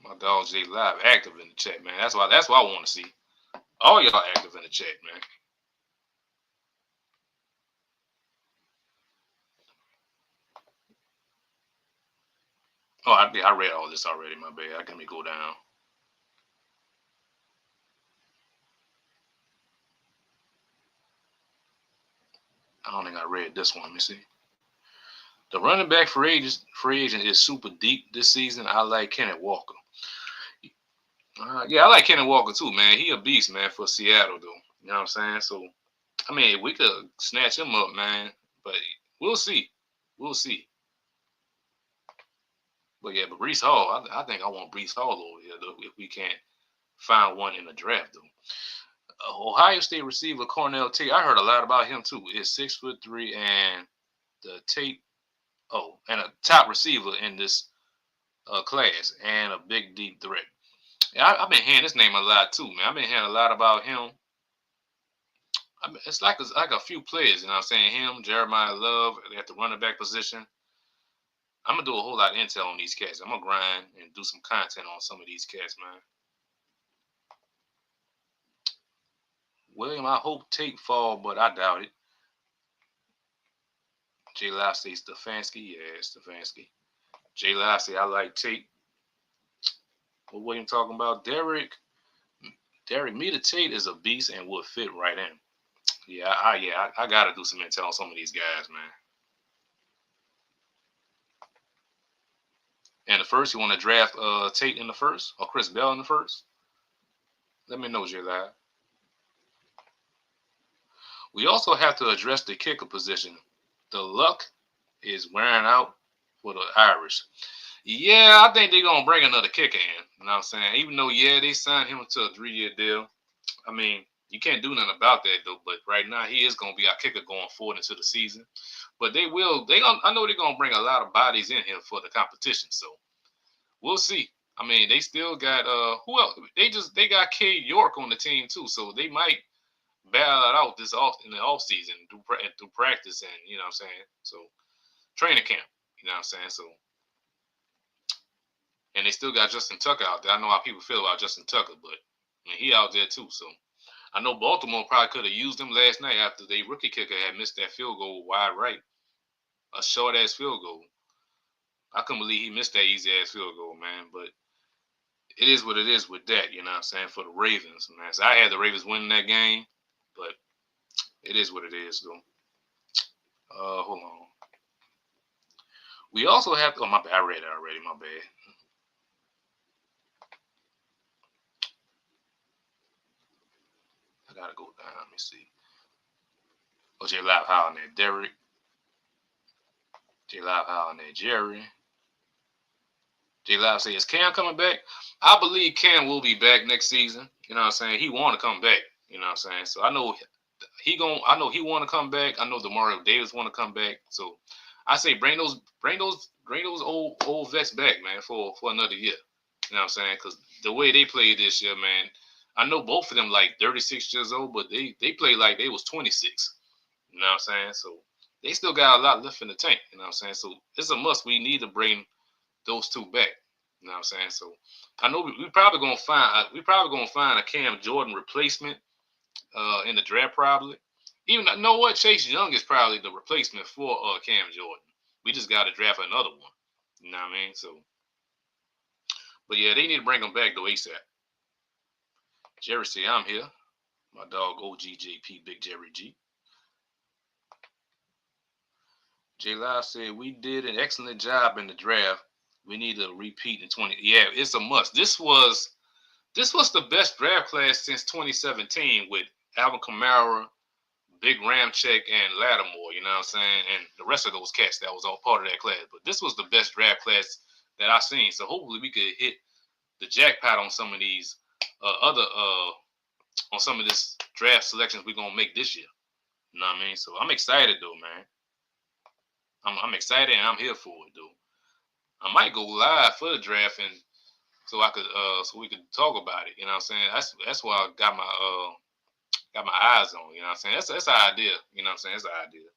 My dog J Live active in the chat, man. That's why I want to see. All y'all active in the chat, man. Oh, I read all this already. My bad. Let me go down. I don't think I read this one. Let me see. The running back free agent is super deep this season. I like Kenneth Walker. Yeah, I like Kenneth Walker too, man. He a beast, man, for Seattle, though. You know what I'm saying? So, I mean, we could snatch him up, man. But we'll see. We'll see. But yeah, but Brees Hall, I think I want Brees Hall over here, though, if we can't find one in the draft, though. Ohio State receiver Cornell Tate, I heard a lot about him too. Is 6'3" and the Tate, and a top receiver in this class and a big deep threat. Yeah, I've been hearing this name a lot too, man. I've been hearing a lot about him. I mean, it's like a few players, you know what I'm saying? Him, Jeremiah Love at the running back position. I'm gonna do a whole lot of intel on these cats. I'm gonna grind and do some content on some of these cats, man. William, I hope Tate fall, but I doubt it. J Live says Stefanski. Yeah, Stefanski. J Live say I like Tate. What William talking about? Derek Meter Tate is a beast and would fit right in. Yeah, I gotta do some intel on some of these guys, man. And the first, you want to draft Tate in the first or Chris Bell in the first? Let me know, J Live. We also have to address the kicker position. The luck is wearing out for the Irish. Yeah, I think they're gonna bring another kicker in. You know what I'm saying? Even though, yeah, they signed him to a 3-year deal. I mean, you can't do nothing about that though. But right now, he is gonna be our kicker going forward into the season. But they will. I know they're gonna bring a lot of bodies in here for the competition. So we'll see. I mean, they still got who else? They got K York on the team too. So they might battle it out this off in the off season through practice and you know what I'm saying. So training camp. You know what I'm saying. So and they still got Justin Tucker out there. I know how people feel about Justin Tucker, but I mean, he out there too. So I know Baltimore probably could have used him last night after the rookie kicker had missed that field goal wide right, a short ass field goal. I couldn't believe he missed that easy ass field goal, man. But it is what it is with that. You know what I'm saying for the Ravens, man. So I had the Ravens winning that game, but it is what it is, though. Hold on. We also have. Oh my bad. I read it already. My bad. I gotta go down. Let me see. Oh, J Live Howell there. Derek. J Live Howell there. Jerry. J Live says, is Cam coming back? I believe Cam will be back next season. You know what I'm saying? He want to come back. You know what I'm saying? So I know he want to come back. I know Demario Davis want to come back. So I say bring those old vets back, man, for another year. You know what I'm saying? Because the way they played this year, man, I know both of them like 36 years old, but they played like they was 26. You know what I'm saying? So they still got a lot left in the tank. You know what I'm saying? So it's a must. We need to bring those two back. You know what I'm saying? So I know we probably gonna find a Cam Jordan replacement in the draft probably. Even you know what, Chase Young is probably the replacement for Cam Jordan. We just got to draft another one. You know what I mean? So, but yeah, they need to bring him back though ASAP. Jerry say I'm here. My dog OGJP Big Jerry G. J Live said we did an excellent job in the draft. We need to repeat in 20. Yeah, it's a must. This was the best draft class since 2017 with Alvin Kamara, Big Ramchick, and Lattimore. You know what I'm saying? And the rest of those cats that was all part of that class. But this was the best draft class that I've seen. So hopefully we could hit the jackpot on some of these other on some of this draft selections we're gonna make this year. You know what I mean? So I'm excited though, man. I'm excited and I'm here for it though. I might go live for the draft and so we could talk about it. You know what I'm saying? That's why I got my eyes on. You know what I'm saying? That's an idea. You know what I'm saying? That's an idea.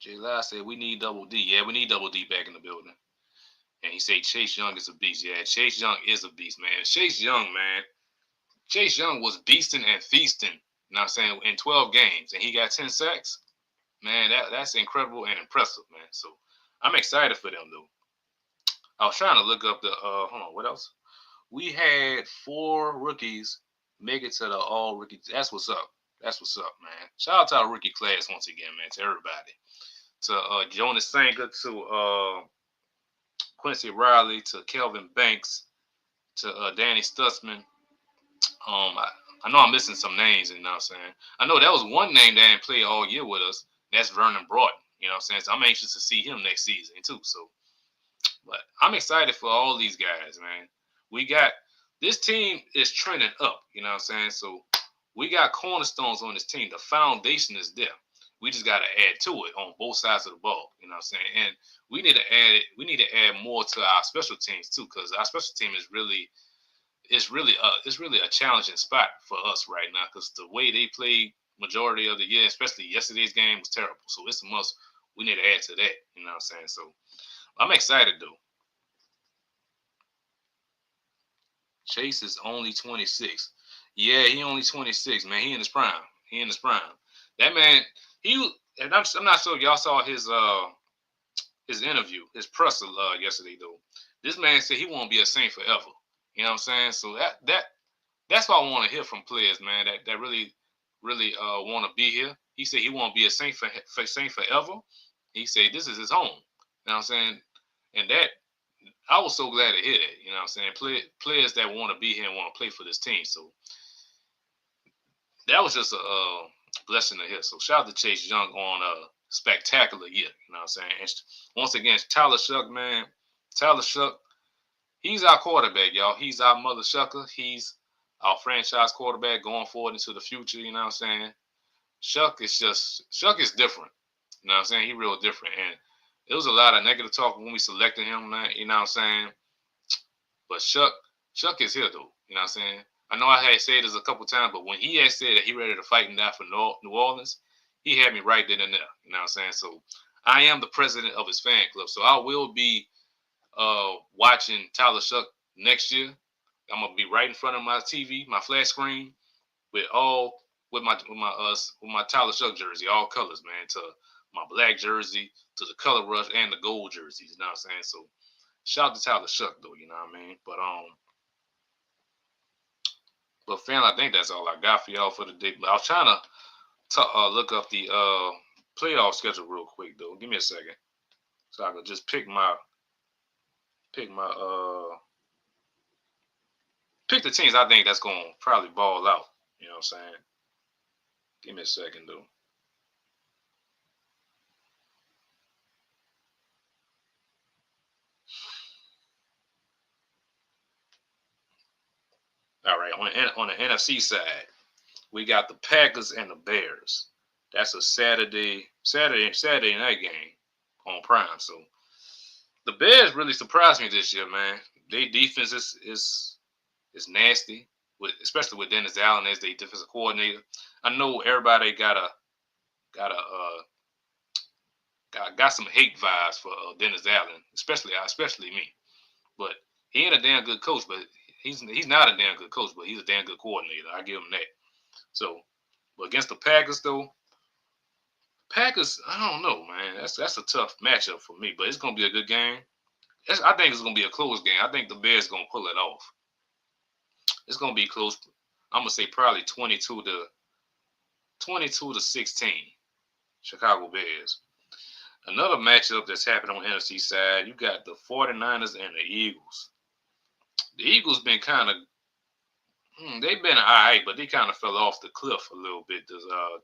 Jay Live said we need Double D. Yeah, we need Double D back in the building. And he said Chase Young is a beast. Yeah, Chase Young is a beast, man. Chase Young, man. Chase Young was beasting and feasting. You know what I'm saying? In 12 games, and he got 10 sacks. Man, that's incredible and impressive, man. So I'm excited for them though. I was trying to look up the hold on, what else? We had 4 rookies make it to the all rookie. That's what's up. That's what's up, man. Shout out to our rookie class once again, man. To everybody. To Jonas Sanger, to Quincy Riley, to Kelvin Banks, to Danny Stutzman. I know I'm missing some names, you know what I'm saying? I know that was one name that didn't play all year with us. That's Vernon Broughton. You know what I'm saying? So I'm anxious to see him next season too. So, but I'm excited for all these guys, man. We got this team is trending up. You know what I'm saying? So we got cornerstones on this team. The foundation is there. We just got to add to it on both sides of the ball. You know what I'm saying? And we need to add it. We need to add more to our special teams too, because our special team is really it's really a challenging spot for us right now because the way they played majority of the year, especially yesterday's game, was terrible. So it's a must. We need to add to that. You know what I'm saying? So I'm excited though. Chase is only 26. Yeah, he only 26, man. He in his prime. He in his prime. That man, and I'm not sure if y'all saw his interview, his presser yesterday though. This man said he won't be a Saint forever. You know what I'm saying? So that's what I want to hear from players, man. That really want to be here. He said he won't be a Saint forever. He said this is his home. You know what I'm saying? And that I was so glad to hear that. You know what I'm saying? Players that want to be here and want to play for this team. So that was just Blessing to hear. So shout out to Chase Young on a spectacular year. You know what I'm saying? And once again, Tyler Shough, man. Tyler Shough, he's our quarterback, y'all. He's our mother shucker. He's our franchise quarterback going forward into the future. You know what I'm saying? Shough is different. You know what I'm saying? He real different. And there was a lot of negative talk when we selected him, man. You know what I'm saying? But Shough is here though. You know what I'm saying? I know I had said this a couple times, but when he had said that he ready to fight and die for New Orleans, he had me right then and there. You know what I'm saying? So I am the president of his fan club. So I will be watching Tyler Shough next year. I'm gonna be right in front of my TV, my flat screen, with my Tyler Shough jersey, all colors, man. To my black jersey, to the color rush, and the gold jerseys. You know what I'm saying? So shout out to Tyler Shough though. You know what I mean? But fam, I think that's all I got for y'all for the day. But I was trying to look up the playoff schedule real quick though. Give me a second, so I can just pick the teams I think that's gonna probably ball out. You know what I'm saying? Give me a second though. All right, on the NFC side, we got the Packers and the Bears. That's a Saturday night game on Prime. So the Bears really surprised me this year, man. Their defense is nasty, especially with Dennis Allen as their defensive coordinator. I know everybody got some hate vibes for Dennis Allen, especially me. But he ain't a damn good coach. But he's not a damn good coach, but he's a damn good coordinator. I give him that. So, but against the Packers though, Packers, I don't know, man. That's a tough matchup for me, but it's gonna be a good game. I think it's gonna be a close game. I think the Bears gonna pull it off. It's gonna be close. I'm gonna say probably 22 to 16. Chicago Bears. Another matchup that's happening on the NFC side, you got the 49ers and the Eagles. The Eagles been kind of they've been all right, but they kind of fell off the cliff a little bit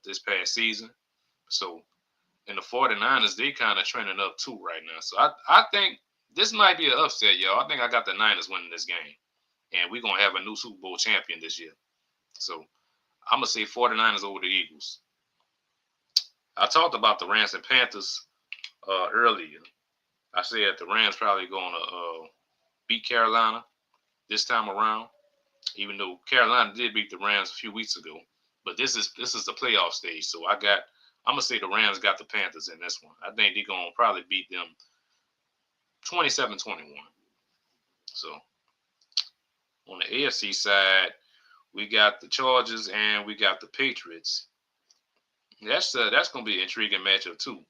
this past season. So, and the 49ers, they kind of trending up too right now. So I think this might be an upset, y'all. I think I got the Niners winning this game. And we're going to have a new Super Bowl champion this year. So I'm going to say 49ers over the Eagles. I talked about the Rams and Panthers earlier. I said the Rams probably going to beat Carolina this time around, even though Carolina did beat the Rams a few weeks ago. But this is the playoff stage. So I'm going to say the Rams got the Panthers in this one. I think they're going to probably beat them 27-21. So on the AFC side, we got the Chargers and we got the Patriots. That's going to be an intriguing matchup too.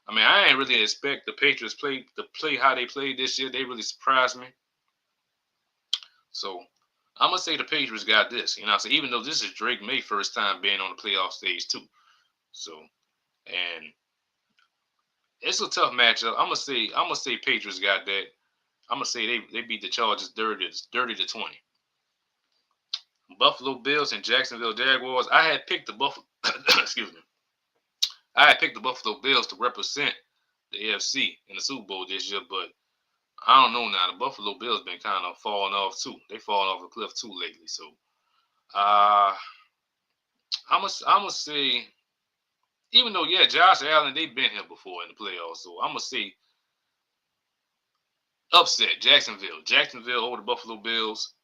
I mean, I ain't really expect the Patriots to play how they played this year. They really surprised me. So I'm gonna say the Patriots got this. You know, so even though this is Drake May first time being on the playoff stage too. So, and it's a tough matchup. I'm gonna say Patriots got that. I'm gonna say they beat the Chargers 30 to 20. Buffalo Bills and Jacksonville Jaguars. I had picked the Buffalo excuse me. I had picked the Buffalo Bills to represent the AFC in the Super Bowl this year, but I don't know now. The Buffalo Bills been kind of falling off too. They falling off a cliff too lately. So I'm gonna say, even though Josh Allen, they've been here before in the playoffs, so I'm gonna say upset Jacksonville over the Buffalo Bills.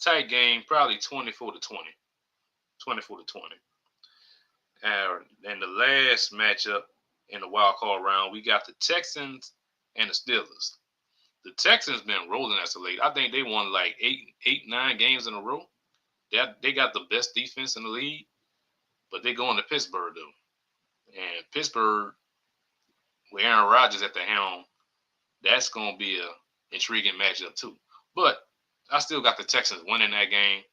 Tight game, probably 24 to 20. 24 to 20. And the last matchup in the wild card round, we got the Texans and the Steelers. The Texans been rolling as of late. I think they won like 9 games in a row. They got the best defense in the league, but they going to Pittsburgh though. And Pittsburgh, with Aaron Rodgers at the helm, that's going to be a intriguing matchup too. But I still got the Texans winning that game.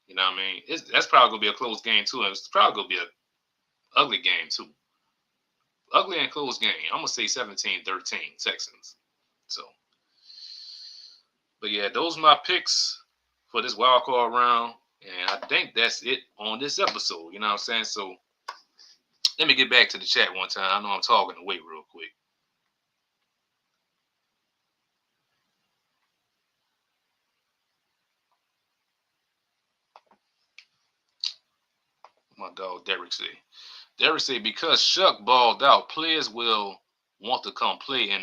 You know what I mean? That's probably going to be a close game too. And it's probably going to be an ugly game too. Ugly and close game. I'm going to say 17-13 Texans. So, but yeah, those are my picks for this wild card round. And I think that's it on this episode. You know what I'm saying? So Let me get back to the chat one time. I know I'm talking away real quick. My dog Derek said. Derek said because Shough balled out, players will want to come play in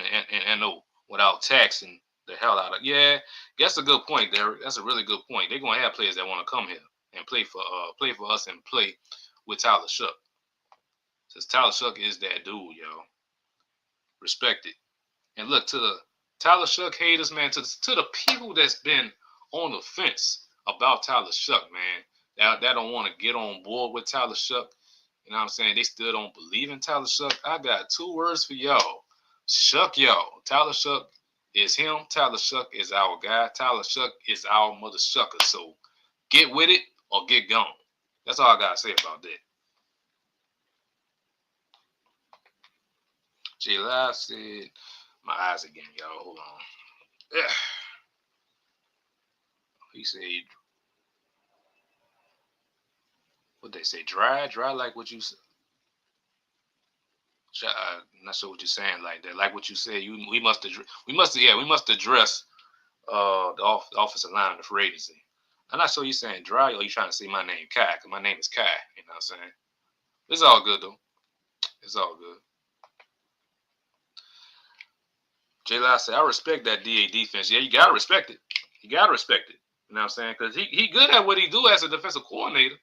NO without taxing the hell out of. Yeah, that's a good point, Derek. That's a really good point. They're gonna have players that want to come here and play for us and play with Tyler Shough. Since Tyler Shough is that dude, y'all. Respect it. And look to the Tyler Shough haters, man, to the people that's been on the fence about Tyler Shough, man, that don't want to get on board with Tyler Shough. You know what I'm saying? They still don't believe in Tyler Shough. I got 2 words for y'all. Shuck y'all. Tyler Shough is him. Tyler Shough is our guy. Tyler Shough is our mother shucker. So get with it or get gone. That's all I got to say about that. J Live said, my eyes again, y'all. Hold on. Yeah. He said, what they say? Dry like what you said. I'm not sure what you're saying like that. Like what you said, we must address the offensive line of the free agency. I'm not sure you're saying dry or you trying to say my name Kai, because my name is Kai. You know what I'm saying? It's all good though. It's all good. J Live said, I respect that DA defense. Yeah, you gotta respect it. You gotta respect it. You know what I'm saying? Because he good at what he do as a defensive coordinator.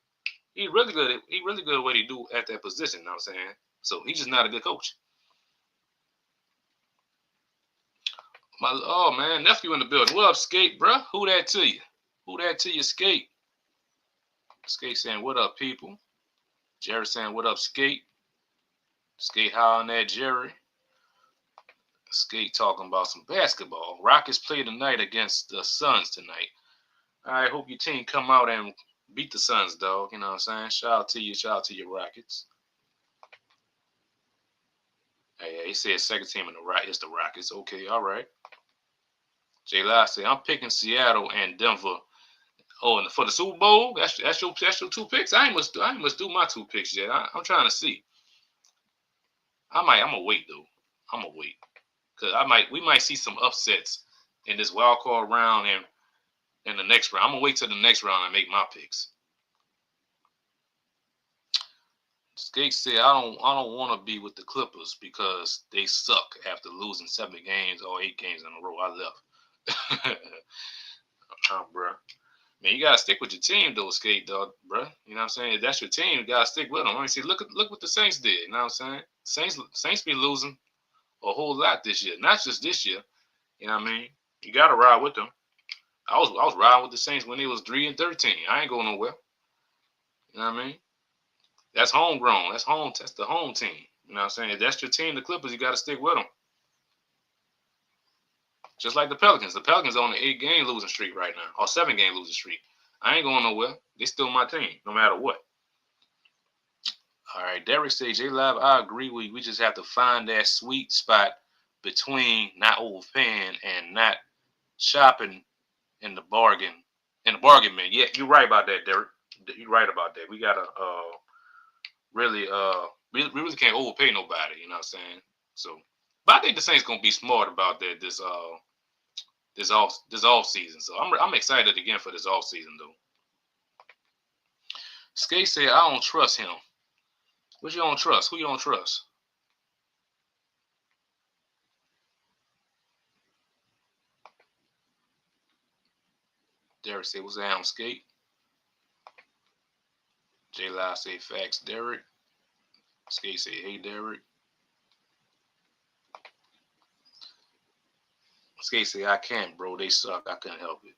He really good at what he do at that position. You know what I'm saying? So he's just not a good coach. Oh man, nephew in the building. What up, Skate, bro? Who that to you? Who that to you, Skate? Skate saying, what up, people? Jerry saying, what up, Skate? Skate hollering at Jerry. Skate talking about some basketball. Rockets play tonight against the Suns tonight. I hope your team come out and beat the Suns, dog. You know what I'm saying? Shout out to you. Shout out to your Rockets. Hey, he said second team in the right. It's the Rockets. Okay, all right. J Live said, I'm picking Seattle and Denver. Oh, and for the Super Bowl, that's your 2 picks. I ain't must do my 2 picks yet. I'm trying to see. I'm gonna wait though. I'm gonna wait. Cause we might see some upsets in this wild card round and in the next round. I'm gonna wait till the next round and make my picks. Skate said, I don't want to be with the Clippers because they suck after losing 7 games or 8 games in a row. I left. Bro. Man, you gotta stick with your team though, Skate dog, bro. You know what I'm saying? If that's your team, you gotta stick with them. I mean, see, look what the Saints did. You know what I'm saying? Saints be losing a whole lot this year, not just this year. You know what I mean? You gotta ride with them. I was riding with the Saints when they was 3-13. I ain't going nowhere. You know what I mean? That's homegrown. That's the home team. You know what I'm saying? If that's your team, the Clippers, you gotta stick with them. Just like the Pelicans. The Pelicans are on an 8-game losing streak right now, or 7-game losing streak. I ain't going nowhere. They still my team, no matter what. All right, Derek says, J Live, I agree with you. We just have to find that sweet spot between not overpaying and not shopping in the bargain. Man. Yeah, you're right about that, Derek. You're right about that. We gotta really we really can't overpay nobody. You know what I'm saying? So, but I think the Saints gonna be smart about that this off season. So I'm excited again for this off season though. Skate said, I don't trust him. What you don't trust? Who you don't trust? Derek said, what's that on Skate? J Live say facts, Derek. Skate say, hey Derek. Skate say, I can't, bro. They suck. I couldn't help it.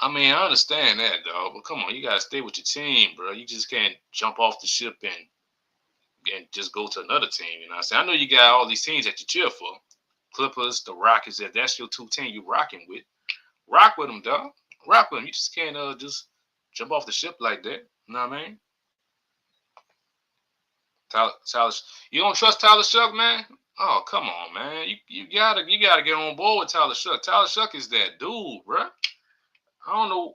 I mean, I understand that, dog. But come on, you gotta stay with your team, bro. You just can't jump off the ship and just go to another team. You know what I'm saying? I know you got all these teams that you cheer for. Clippers, the Rockets, if that's your 2 teams you rocking with. Rock with them, dog. Rock with them. You just can't just jump off the ship like that. You know what I mean? Tyler, you don't trust Tyler Shough, man? Oh, come on, man. You gotta get on board with Tyler Shough. Tyler Shough is that dude, bro. I don't know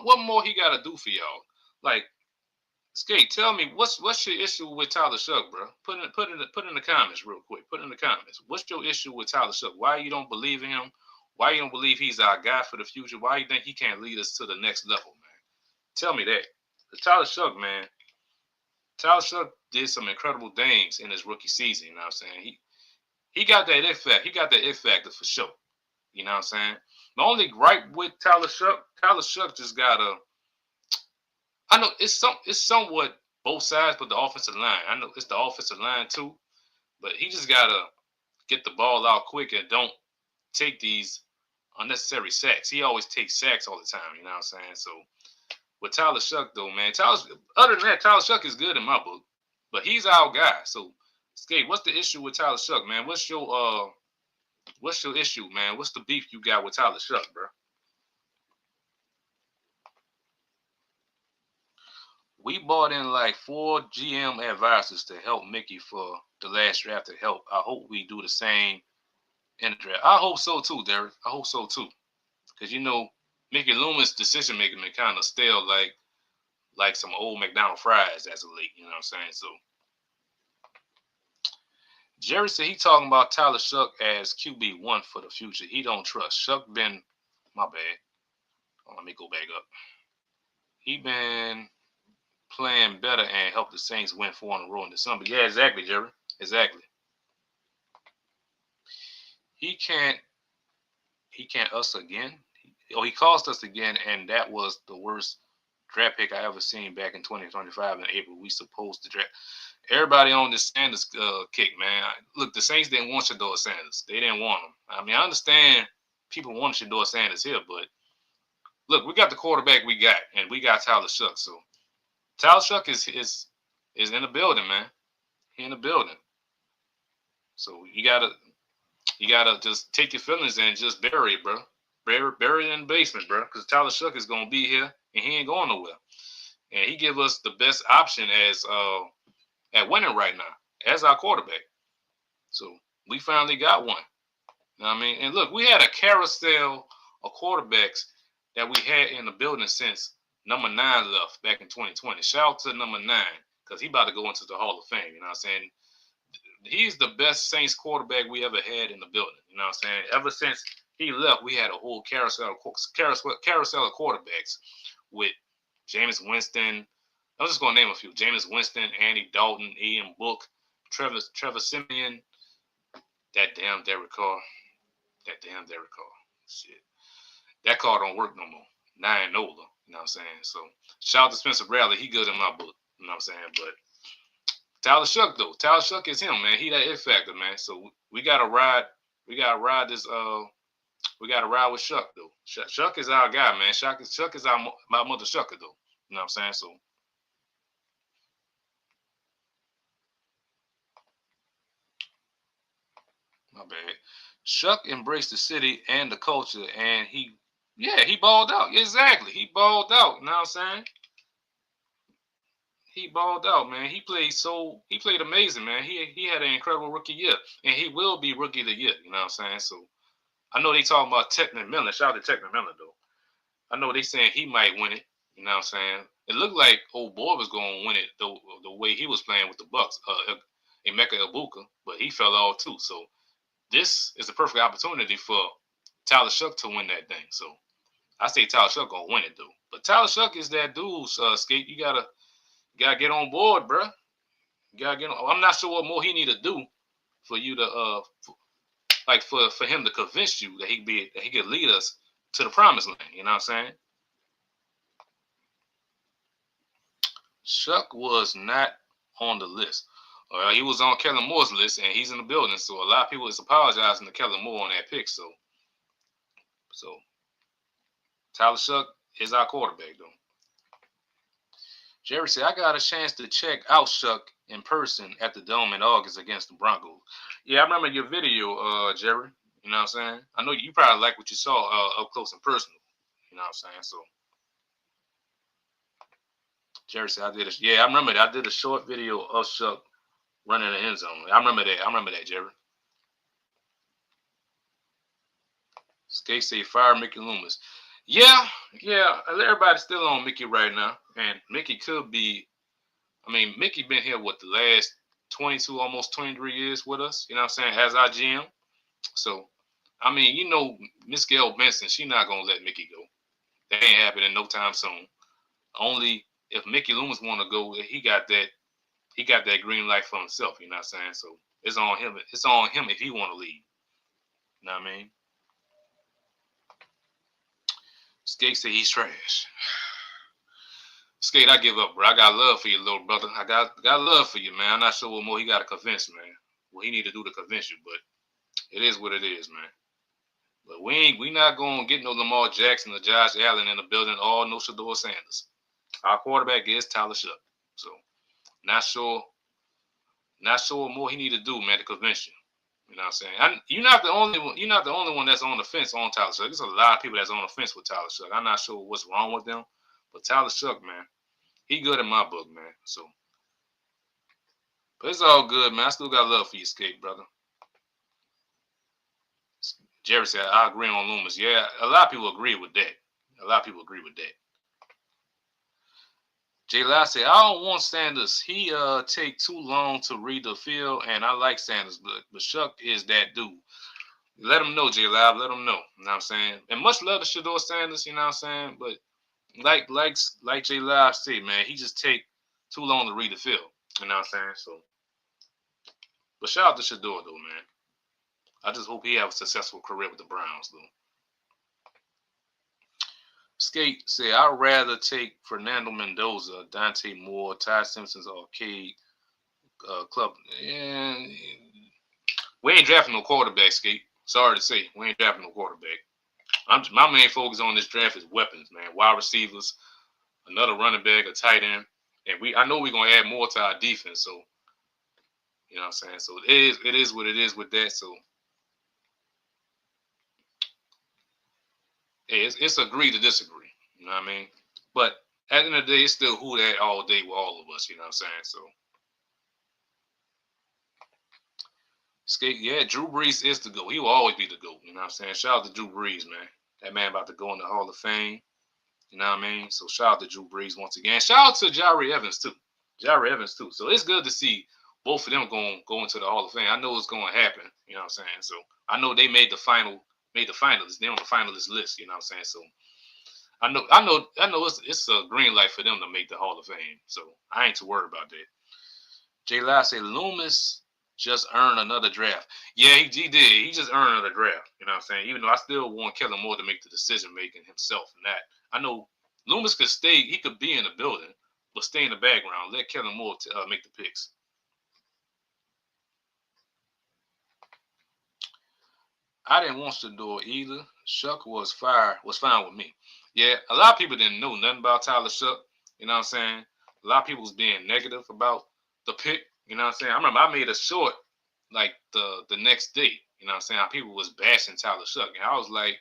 what more he gotta do for y'all. Like, Skate, tell me what's your issue with Tyler Shough, bro? Put in the comments real quick. Put in the comments. What's your issue with Tyler Shough? Why you don't believe in him? Why you don't believe he's our guy for the future? Why you think he can't lead us to the next level, man? Tell me that. The Tyler Shough, man. Tyler Shough did some incredible things in his rookie season. You know what I'm saying? He got that it factor. He got that it factor for sure. You know what I'm saying? The only gripe with Tyler Shough just got a. I know it's somewhat both sides, but the offensive line. I know it's the offensive line too, but he just gotta get the ball out quick and don't take these unnecessary sacks. He always takes sacks all the time. You know what I'm saying? So with Tyler Shough though, man, other than that, Tyler Shough is good in my book, but he's our guy. So Skate, what's the issue with Tyler Shough, man? What's your issue, man? What's the beef you got with Tyler Shough, bro? We bought in like 4 GM advisors to help Mickey for the last draft to help. I hope we do the same in the draft. I hope so too, Derek. I hope so too. Because, Mickey Loomis' decision making been kind of stale like some old McDonald's fries as of late. You know what I'm saying? So Jerry said he talking about Tyler Shough as QB1 for the future. He don't trust. Shough been, my bad. Let me go back up. He been playing better and help the Saints win 4 in a row in December. Yeah, exactly, Jerry. Exactly. He can't us again. He cost us again, and that was the worst draft pick I ever seen back in 2025 in April. We supposed to draft. Everybody on this Sanders kick, man. Look, the Saints didn't want Shedeur Sanders. They didn't want him. I mean, I understand people want Shedeur Sanders here, but look, we got the quarterback we got, and we got Tyler Shough. So Tyler Shough is in the building, man. He in the building. So you gotta just take your feelings and just bury it, bro. Bury it in the basement, bro. Because Tyler Shough is gonna be here and he ain't going nowhere. And he give us the best option as at winning right now as our quarterback. So we finally got one. You know what I mean? And look, we had a carousel of quarterbacks that we had in the building since number 9 left back in 2020. Shout out to number 9 because he about to go into the Hall of Fame. You know what I'm saying? He's the best Saints quarterback we ever had in the building. You know what I'm saying? Ever since he left, we had a whole carousel of quarterbacks with Jameis Winston. I'm just going to name a few. Jameis Winston, Andy Dalton, Ian Book, Trevor Siemian, that damn Derek Carr. Shit. That car don't work no more. 9 Nola. You know what I'm saying? So shout out to Spencer Bradley. He good in my book. You know what I'm saying? But Tyler Shough though. Tyler Shough is him, man. He that it factor, man. So we gotta ride this we gotta ride with Shough though. Shough is our guy, man. Shough is my mother Shucker though. You know what I'm saying? So my bad. Shough embraced the city and the culture, and he balled out. Exactly. He balled out. You know what I'm saying? He balled out, man. He played amazing, man. He had an incredible rookie year. And he will be rookie of the year. You know what I'm saying? So I know they talking about Technic Miller. Shout out to Technic Miller though. I know they saying he might win it. You know what I'm saying? It looked like old boy was gonna win it the way he was playing with the Bucks, Emeka Ibuka, but he fell off too. So this is the perfect opportunity for Tyler Shough to win that thing. So I say Tyler Shough gonna win it though. But Tyler Shough is that dude, Skate. You gotta get on board, bro. You gotta get on. I'm not sure what more he need to do for you to for him to convince you that he could lead us to the promised land. You know what I'm saying? Shough was not on the list. He was on Kellen Moore's list, and he's in the building. So a lot of people is apologizing to Kellen Moore on that pick. So Tyler Shough is our quarterback, though. Jerry said, I got a chance to check out Shough in person at the Dome in August against the Broncos. Yeah, I remember your video, Jerry. You know what I'm saying? I know you probably like what you saw up close and personal. You know what I'm saying? So Jerry said, I remember that. I did a short video of Shough running the end zone. I remember that, Jerry. Skate say, fire Mickey Loomis. Yeah, everybody's still on Mickey right now. And Mickey could be I mean, Mickey been here what the last 22, almost 23 years with us. You know what I'm saying? As our GM. So, I mean, you know, Miss Gail Benson, she not gonna let Mickey go. That ain't happening no time soon. Only if Mickey Loomis want to go, he got that. He got that green light for himself. You know what I'm saying? So it's on him. It's on him if he want to leave. You know what I mean? Skate said he's trash. Skate, I give up, bro. I got love for you, little brother. I got love for you, man. I'm not sure what more he got to convince, man. What he need to do to convince you, but it is what it is, man. But we not gonna get no Lamar Jackson or Josh Allen in the building or no Shedeur Sanders. Our quarterback is Tyler Shough. So not sure what more he need to do, man, to convince you. You know what I'm saying? You're not the only one. You're not the only one that's on the fence on Tyler Shough. There's a lot of people that's on the fence with Tyler Shough. I'm not sure what's wrong with them, but Tyler Shough, man, he good in my book, man. So, but it's all good, man. I still got love for you, Skate, brother. Jerry said, I agree on Loomis. Yeah, a lot of people agree with that. A lot of people agree with that. Jay Lyle said, I don't want Sanders. He take too long to read the field, and I like Sanders, but Shough is that dude. Let him know, Jay Lyle. Let him know. You know what I'm saying? And much love to Shedeur Sanders, you know what I'm saying? But like Jay Lyle said, man, he just take too long to read the field. You know what I'm saying? So, but shout out to Shedeur, though, man. I just hope he have a successful career with the Browns, though. Skate said, I'd rather take Fernando Mendoza, Dante Moore, Ty Simpson's arcade club. And we ain't drafting no quarterback, Skate. Sorry to say, we ain't drafting no quarterback. My main focus on this draft is weapons, man. Wide receivers, another running back, a tight end. And I know we're gonna add more to our defense, so you know what I'm saying? So it is what it is with that. So hey, it's agree to disagree. You know what I mean? But at the end of the day, it's still who that all day with all of us, you know what I'm saying? So Skate, yeah, Drew Brees is the GOAT. He will always be the GOAT, you know what I'm saying? Shout out to Drew Brees, man. That man about to go in the Hall of Fame. You know what I mean? So shout out to Drew Brees once again. Shout out to Jari Evans too. Jari Evans too. So it's good to see both of them go into the Hall of Fame. I know it's going to happen. You know what I'm saying? So I know they made the finalists. They're on the finalist list. You know what I'm saying? So I know it's a green light for them to make the Hall of Fame. So I ain't too worried about that. Jay Lyle said Loomis just earned another draft. Yeah, he did. He just earned another draft. You know what I'm saying? Even though I still want Kellen Moore to make the decision making himself and that. I know Loomis could stay. He could be in the building, but stay in the background. Let Kellen Moore make the picks. I didn't want to do it either. Shough was fine with me. Yeah, a lot of people didn't know nothing about Tyler Shough. You know what I'm saying? A lot of people was being negative about the pick. You know what I'm saying? I remember I made a short like the next day. You know what I'm saying? How people was bashing Tyler Shough. And I was like,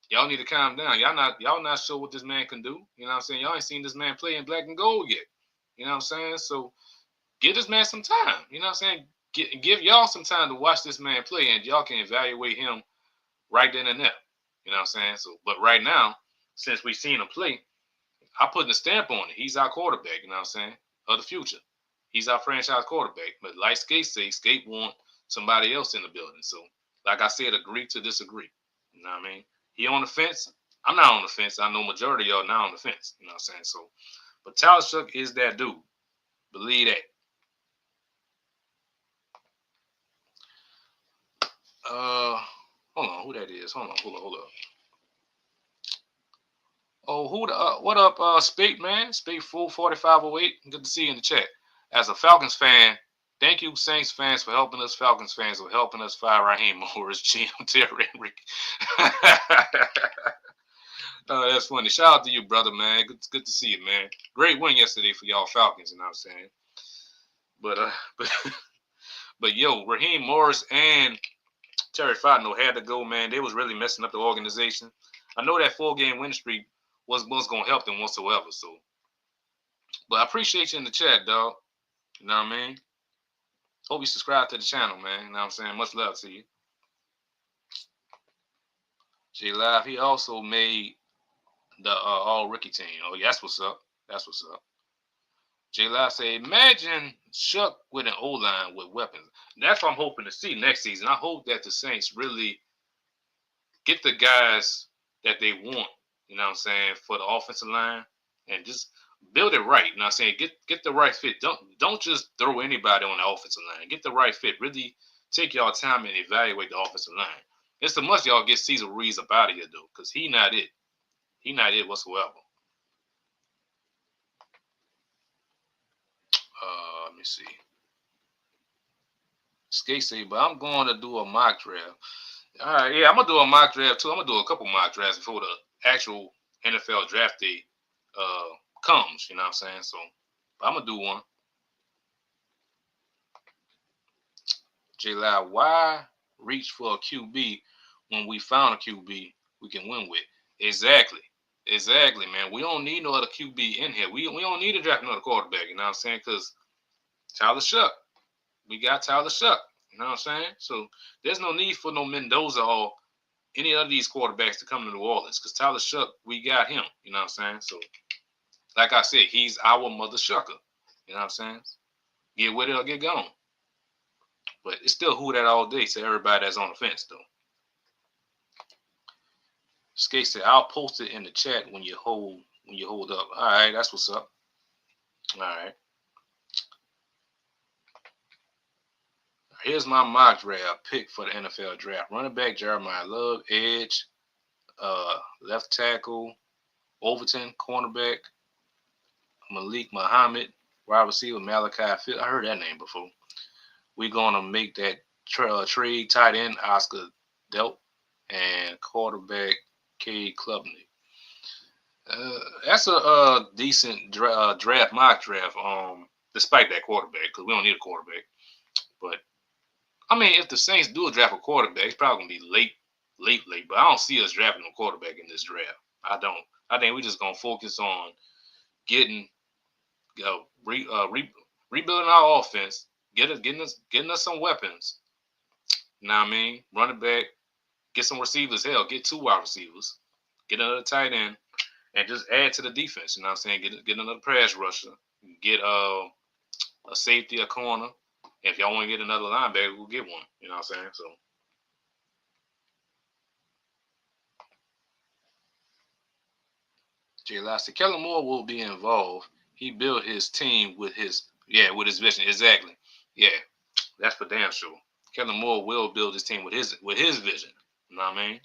y'all need to calm down. Y'all not sure what this man can do. You know what I'm saying? Y'all ain't seen this man play in black and gold yet. You know what I'm saying? So give this man some time. You know what I'm saying? Give y'all some time to watch this man play, and y'all can evaluate him right then and there. You know what I'm saying? So, but right now, since we've seen him play, I put a stamp on it. He's our quarterback. You know what I'm saying? Of the future. He's our franchise quarterback. But like Skate say, Skate want somebody else in the building. So, like I said, agree to disagree. You know what I mean? He on the fence. I'm not on the fence. I know majority of y'all not on the fence. You know what I'm saying? So, but Tyler Shough is that dude. Believe that. Hold on, who that is? Hold on. Oh, what up, Spate, man? Spate full 4508. Good to see you in the chat. As a Falcons fan, thank you, Saints fans, for helping us. Falcons fans for helping us fire Raheem Morris, GM Terry and Ricky. That's funny. Shout out to you, brother, man. Good to see you, man. Great win yesterday for y'all Falcons, you know what I'm saying? But yo, Raheem Morris and Terry Fontenot had to go, man. They was really messing up the organization. I know that 4-game win streak was going to help them whatsoever. So, but I appreciate you in the chat, dog. You know what I mean? Hope you subscribe to the channel, man. You know what I'm saying? Much love to you. J Live, he also made the all rookie team. Oh, yeah, that's what's up. That's what's up. J Live say, imagine Shough with an O-line with weapons. That's what I'm hoping to see next season. I hope that the Saints really get the guys that they want, you know what I'm saying, for the offensive line and just build it right. You know what I'm saying? Get the right fit. Don't just throw anybody on the offensive line. Get the right fit. Really take y'all time and evaluate the offensive line. It's the must y'all get Cesar Ruiz up out of here though, because he not it. He not it whatsoever. Let me see. Skate say, but I'm going to do a mock draft. All right, yeah, I'm gonna do a mock draft too. I'm gonna do a couple mock drafts before the actual NFL draft day comes. You know what I'm saying? So I'm gonna do one. J Loud, why reach for a QB when we found a QB we can win with? Exactly. Exactly, man. We don't need no other QB in here. We don't need to draft another quarterback, you know what I'm saying? Because Tyler Shough. We got Tyler Shough. You know what I'm saying? So there's no need for no Mendoza or any of these quarterbacks to come to New Orleans. Because Tyler Shough, we got him. You know what I'm saying? So, like I said, he's our mother shucker. You know what I'm saying? Get with it or get gone. But it's still who that all day to everybody that's on the fence, though. Skate said, I'll post it in the chat when you hold up. All right, that's what's up. All right. Here's my mock draft pick for the NFL draft. Running back Jeremiah Love, edge, left tackle, Overton, cornerback, Malik Muhammad, wide receiver Malachi Field. I heard that name before. We're going to make that trade tight end Oscar Delp and quarterback Cade Klubnik. That's a decent draft, mock draft, despite that quarterback, because we don't need a quarterback. But, I mean, if the Saints do draft a quarterback, it's probably going to be late. But I don't see us drafting a quarterback in this draft. I don't. I think we're just going to focus on getting, rebuilding our offense, getting us some weapons. You know what I mean? Running back, get some receivers. Hell, get 2 wide receivers, get another tight end, and just add to the defense. You know what I'm saying? Get another pass rusher, get a safety, a corner. If y'all want to get another linebacker, we'll get one. You know what I'm saying? So. Jay Lassie, Kellen Moore will be involved. He built his team with his vision. Exactly. Yeah, that's for damn sure. Kellen Moore will build his team with his vision. You know what I mean?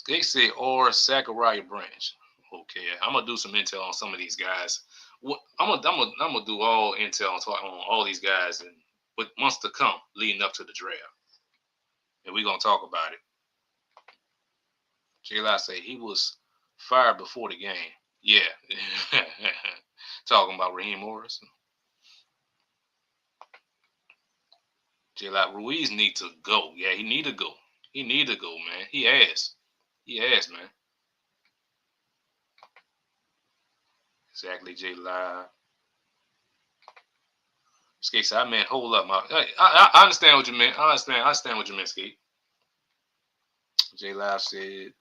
They say or Zachariah Branch. Okay, I'm gonna do some intel on some of these guys. I'm gonna do all intel on all these guys and what months to come leading up to the draft, and we're gonna talk about it. J. Lai say he was fired before the game. Yeah, talking about Raheem Morris. J. Lai Ruiz need to go. Yeah, he need to go. He need to go, man. He asked, man. Exactly, J. Live. Skate said, I mean, hold up. I understand what you meant. I understand what you meant, Skate. J. Live said,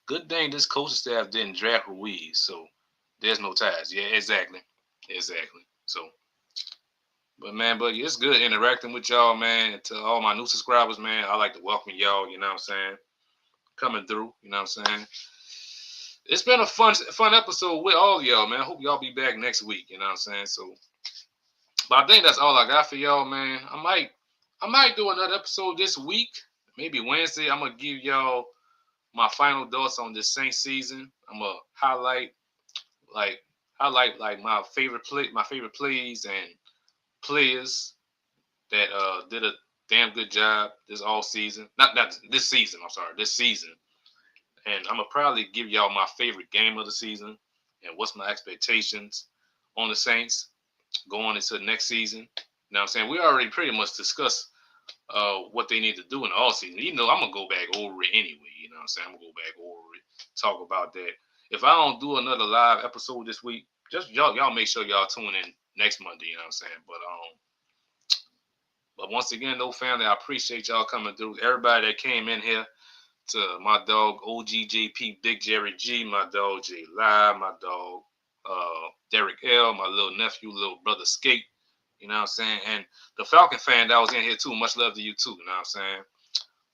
good thing this coaching staff didn't draft Ruiz, so there's no ties. Yeah, exactly. So, but it's good interacting with y'all, man. And to all my new subscribers, man, I like to welcome y'all, you know what I'm saying? Coming through, you know what I'm saying? It's been a fun episode with all y'all, man. I hope y'all be back next week, you know what I'm saying? So, but I think that's all I got for y'all, man. I might do another episode this week, maybe Wednesday. I'm gonna give y'all my final thoughts on this Saints season. I'm gonna highlight my favorite plays and players that did a damn good job this all season. Not this season. I'm sorry, this season. And I'm gonna probably give y'all my favorite game of the season and what's my expectations on the Saints going into the next season. You know what I'm saying? We already pretty much discussed what they need to do in the offseason. You know, I'm going to go back over it anyway. You know what I'm saying? I'm going to go back over it, talk about that. If I don't do another live episode this week, just y'all make sure y'all tune in next Monday. You know what I'm saying? But once again, though, family, I appreciate y'all coming through. Everybody that came in here, to my dog OGJP, Big Jerry G, my dog J Live, my dog Derek L, my little nephew, little brother Skate. You know what I'm saying? And the Falcon fan that was in here too. Much love to you too. You know what I'm saying?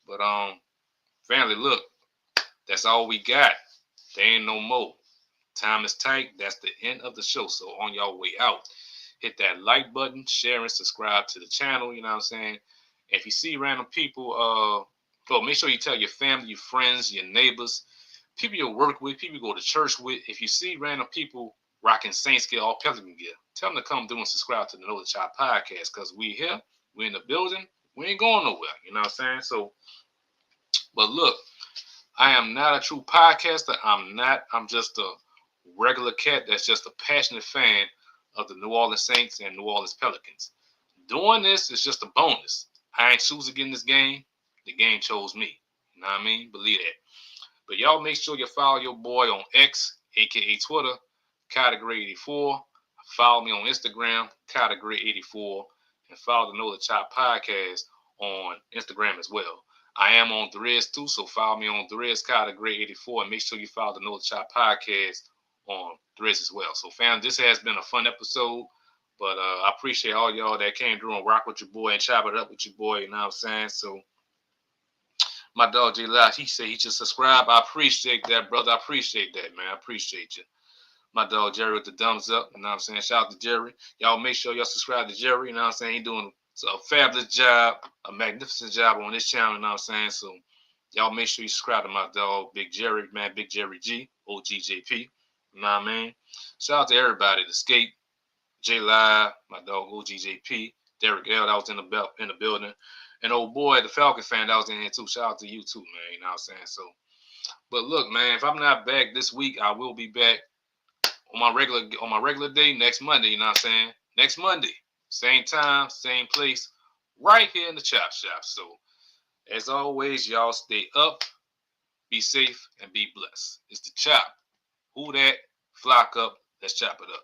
But family, look, that's all we got. There ain't no more. Time is tight. That's the end of the show. So on your way out, hit that like button, share and subscribe to the channel. You know what I'm saying? If you see random people, well, make sure you tell your family, your friends, your neighbors, people you work with, people you go to church with. If you see random people rocking Saints gear or Pelican gear, tell them to come through and subscribe to the Know the Child podcast, because we here, we in the building, we ain't going nowhere. You know what I'm saying? So, but look, I am not a true podcaster. I'm not. I'm just a regular cat that's just a passionate fan of the New Orleans Saints and New Orleans Pelicans. Doing this is just a bonus. I ain't choose to get in this game. The game chose me. You know what I mean? Believe that. But y'all make sure you follow your boy on X, aka Twitter, Category84. Follow me on Instagram, Category84, and follow the Know the Chop podcast on Instagram as well. I am on Threads too, so follow me on Threads, Category84, and make sure you follow the Know the Chop podcast on Threads as well. So, fam, this has been a fun episode, but I appreciate all y'all that came through and rock with your boy and chop it up with your boy. You know what I'm saying? So, my dog J Live, he said he just subscribed. I appreciate that, brother. I appreciate that, man. I appreciate you. My dog Jerry with the thumbs up. You know what I'm saying? Shout out to Jerry. Y'all make sure y'all subscribe to Jerry. You know what I'm saying? He doing a fabulous job, a magnificent job on this channel. You know what I'm saying? So y'all make sure you subscribe to my dog, Big Jerry, man. Big Jerry G, OGJP. You know what I mean? Shout out to everybody. The Skate, J Live, my dog OGJP, Derek L, that was in the building. And old boy, the Falcon fan, that was in here too. Shout out to you too, man. You know what I'm saying? So, but look, man, if I'm not back this week, I will be back on my regular day next Monday. You know what I'm saying? Next Monday, same time, same place, right here in the Chop Shop. So, as always, y'all stay up, be safe, and be blessed. It's the Chop. Who that? Flock up. Let's chop it up.